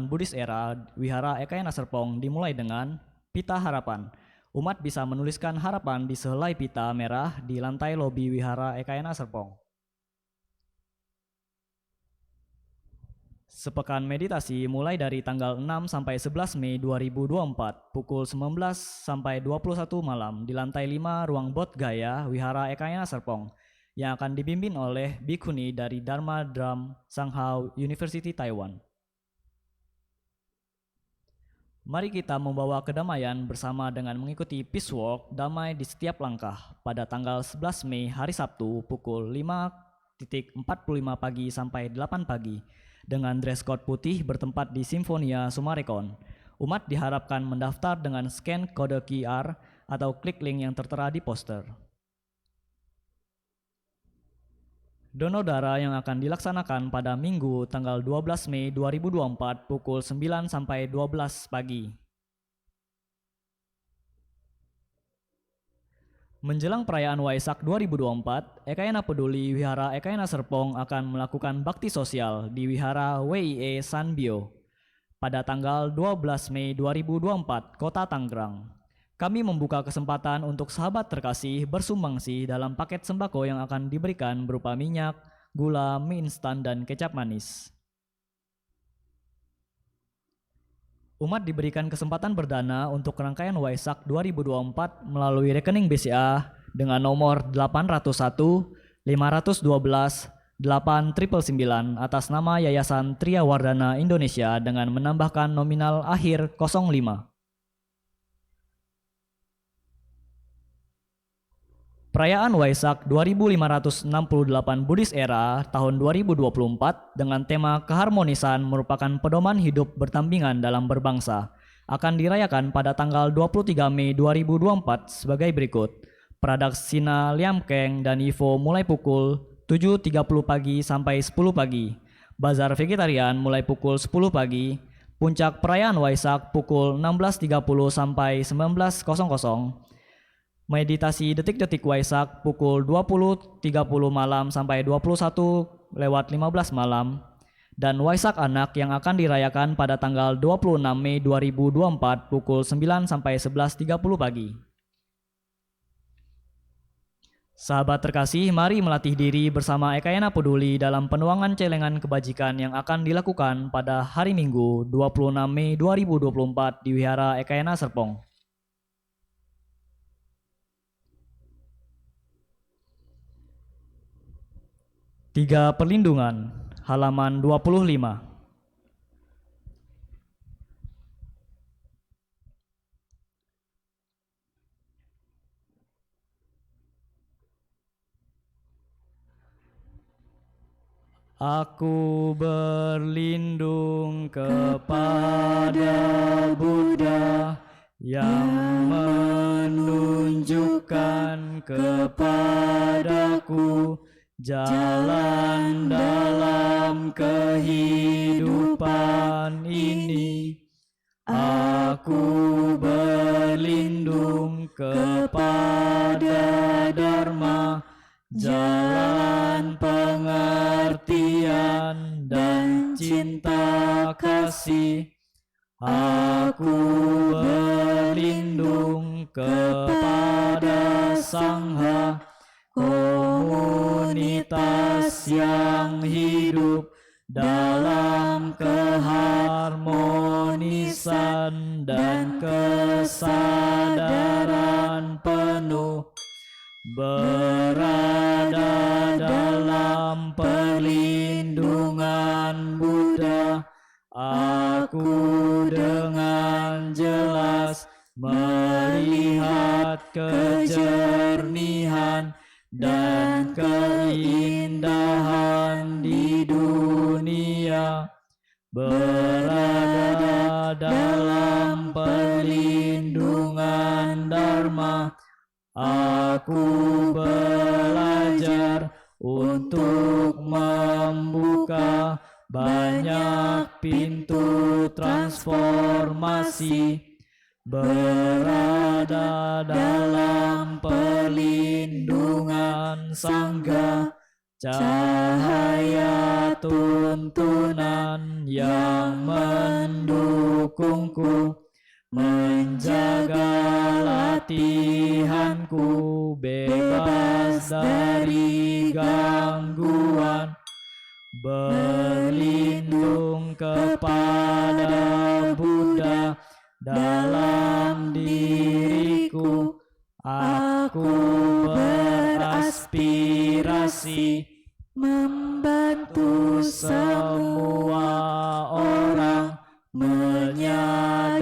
Buddhist Era Wihara Ekayana Serpong dimulai dengan Pita Harapan. Umat bisa menuliskan harapan di sehelai pita merah di lantai lobi Wihara Ekayana Serpong. Sepekan meditasi mulai dari tanggal 6 sampai 11 Mei 2024 pukul 19 sampai 21 malam di lantai 5 Ruang Bodh Gaya Wihara Ekayana Serpong yang akan dipimpin oleh Bhikkhuni dari Dharma Drum Sangha University Taiwan. Mari kita membawa kedamaian bersama dengan mengikuti Peace Walk damai di setiap langkah pada tanggal 11 Mei hari Sabtu pukul 5.45 pagi sampai 8 pagi dengan dress code putih bertempat di Simfonia Sumarekon. Umat diharapkan mendaftar dengan scan kode QR atau klik link yang tertera di poster. Donor darah yang akan dilaksanakan pada Minggu tanggal 12 Mei 2024 pukul 9 sampai 12 pagi. Menjelang perayaan Waisak 2024, Ekayana Peduli Wihara Ekayana Serpong akan melakukan bakti sosial di Wihara WIE Sanbio pada tanggal 12 Mei 2024, Kota Tangerang. Kami membuka kesempatan untuk sahabat terkasih bersumbangsi dalam paket sembako yang akan diberikan berupa minyak, gula, mie instan, dan kecap manis. Umat diberikan kesempatan berdana untuk rangkaian Waisak 2024 melalui rekening BCA dengan nomor 801 512 8999 atas nama Yayasan Tria Wardana Indonesia dengan menambahkan nominal akhir 05. Perayaan Waisak 2568 Buddhist Era tahun 2024 dengan tema keharmonisan merupakan pedoman hidup berdampingan dalam berbangsa akan dirayakan pada tanggal 23 Mei 2024 sebagai berikut. Pradaksina Liamkeng dan IVO mulai pukul 7.30 pagi sampai 10 pagi. Bazar vegetarian mulai pukul 10 pagi. Puncak perayaan Waisak pukul 16.30 sampai 19.00. Meditasi detik-detik Waisak pukul 20.30 malam sampai 21.15 malam. Dan Waisak Anak yang akan dirayakan pada tanggal 26 Mei 2024 pukul 9 sampai 11.30 pagi. Sahabat terkasih, mari melatih diri bersama Ekayana Peduli dalam penuangan celengan kebajikan yang akan dilakukan pada hari Minggu 26 Mei 2024 di Wihara Ekayana Serpong. Tiga Perlindungan, halaman 25. Aku berlindung kepada Buddha yang menunjukkan kepadaku jalan dalam kehidupan ini. Aku berlindung kepada Dharma, jalan pengertian dan cinta kasih. Aku berlindung kepada Sangha, komunitas yang hidup dalam keharmonisan dan kesadaran penuh, berada dalam perlindungan Buddha. Aku dengan jelas melihat kejernihan dan keindahan dalam perlindungan Dharma. Aku belajar untuk membuka banyak pintu transformasi, berada dalam perlindungan Sangha, cahaya tuntunan yang mendukungku, menjaga latihanku bebas dari gangguan, berlindung kepada Buddha dalam diriku. Aku beraspirasi membantu semua orang menyadari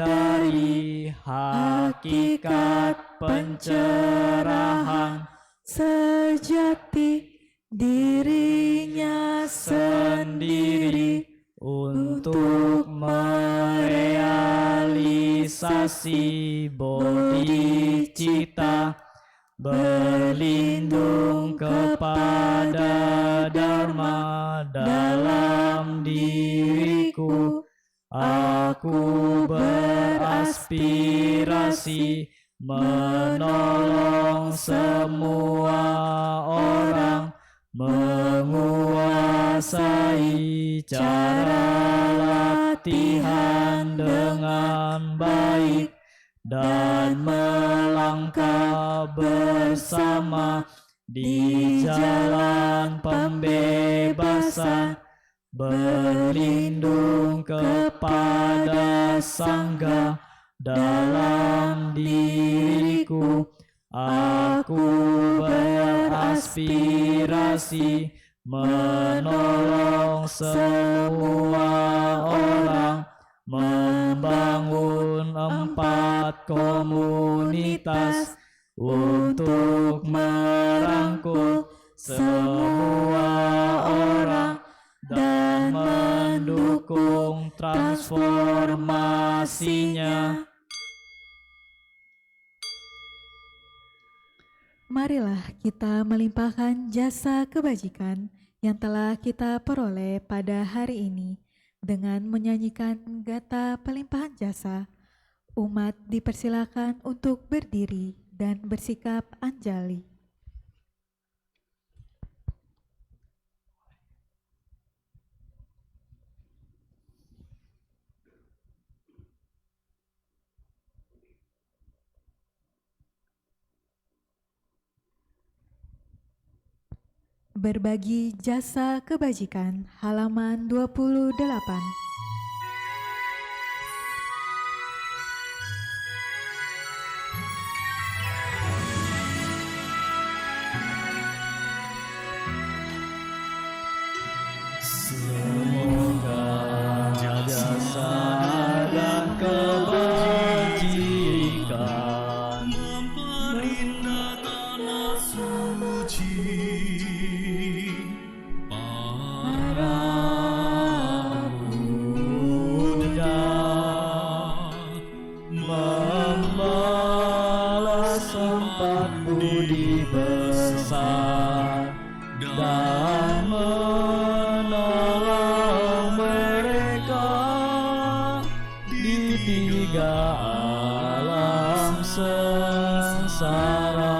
hakikat pencerahan sejati dirinya sendiri untuk merealisasi bodhicitta, berlindung kepada Dharma dalam diriku. Aku beraspirasi menolong semua orang, menguasai cara latihan dengan baik, dan melangkah bersama di jalan pembebasan, berlindung kepada Sangha dalam diriku. Aku beraspirasi menolong semua orang, membangun 4 komunitas untuk merangkul semua orang dan mendukung transformasinya. Marilah kita melimpahkan jasa kebajikan yang telah kita peroleh pada hari ini dengan menyanyikan gata pelimpahan jasa. Umat dipersilakan untuk berdiri dan bersikap anjali. Berbagi jasa kebajikan, halaman 28. Semoga jasa dan kebajikan memperindah tanah suci, para Buddha membalas 4 budi besar dan menolong mereka di 3 alam sengsara.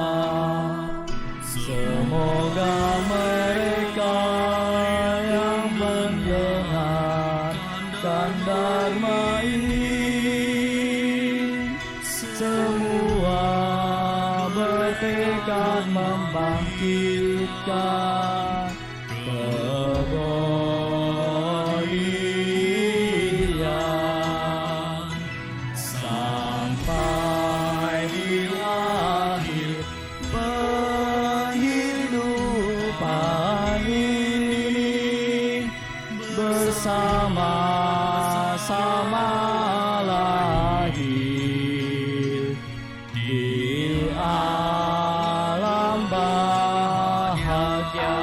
Semoga mereka yang mendengarkan Dharma ini semua bertekad membangkitkan kebodian sampai di akhir kehidupan ini, bersama-sama lagi di alam bahagia.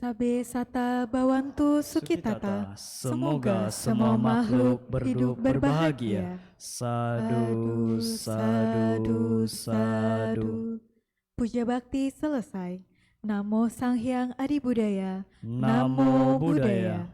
Sabe sata bawantu sukitata. Semoga semua makhluk hidup berbahagia. Sadu, sadu, sadu. Puja bakti selesai. Namo Sang Hyang Adi Budaya. Namo Buddhaya.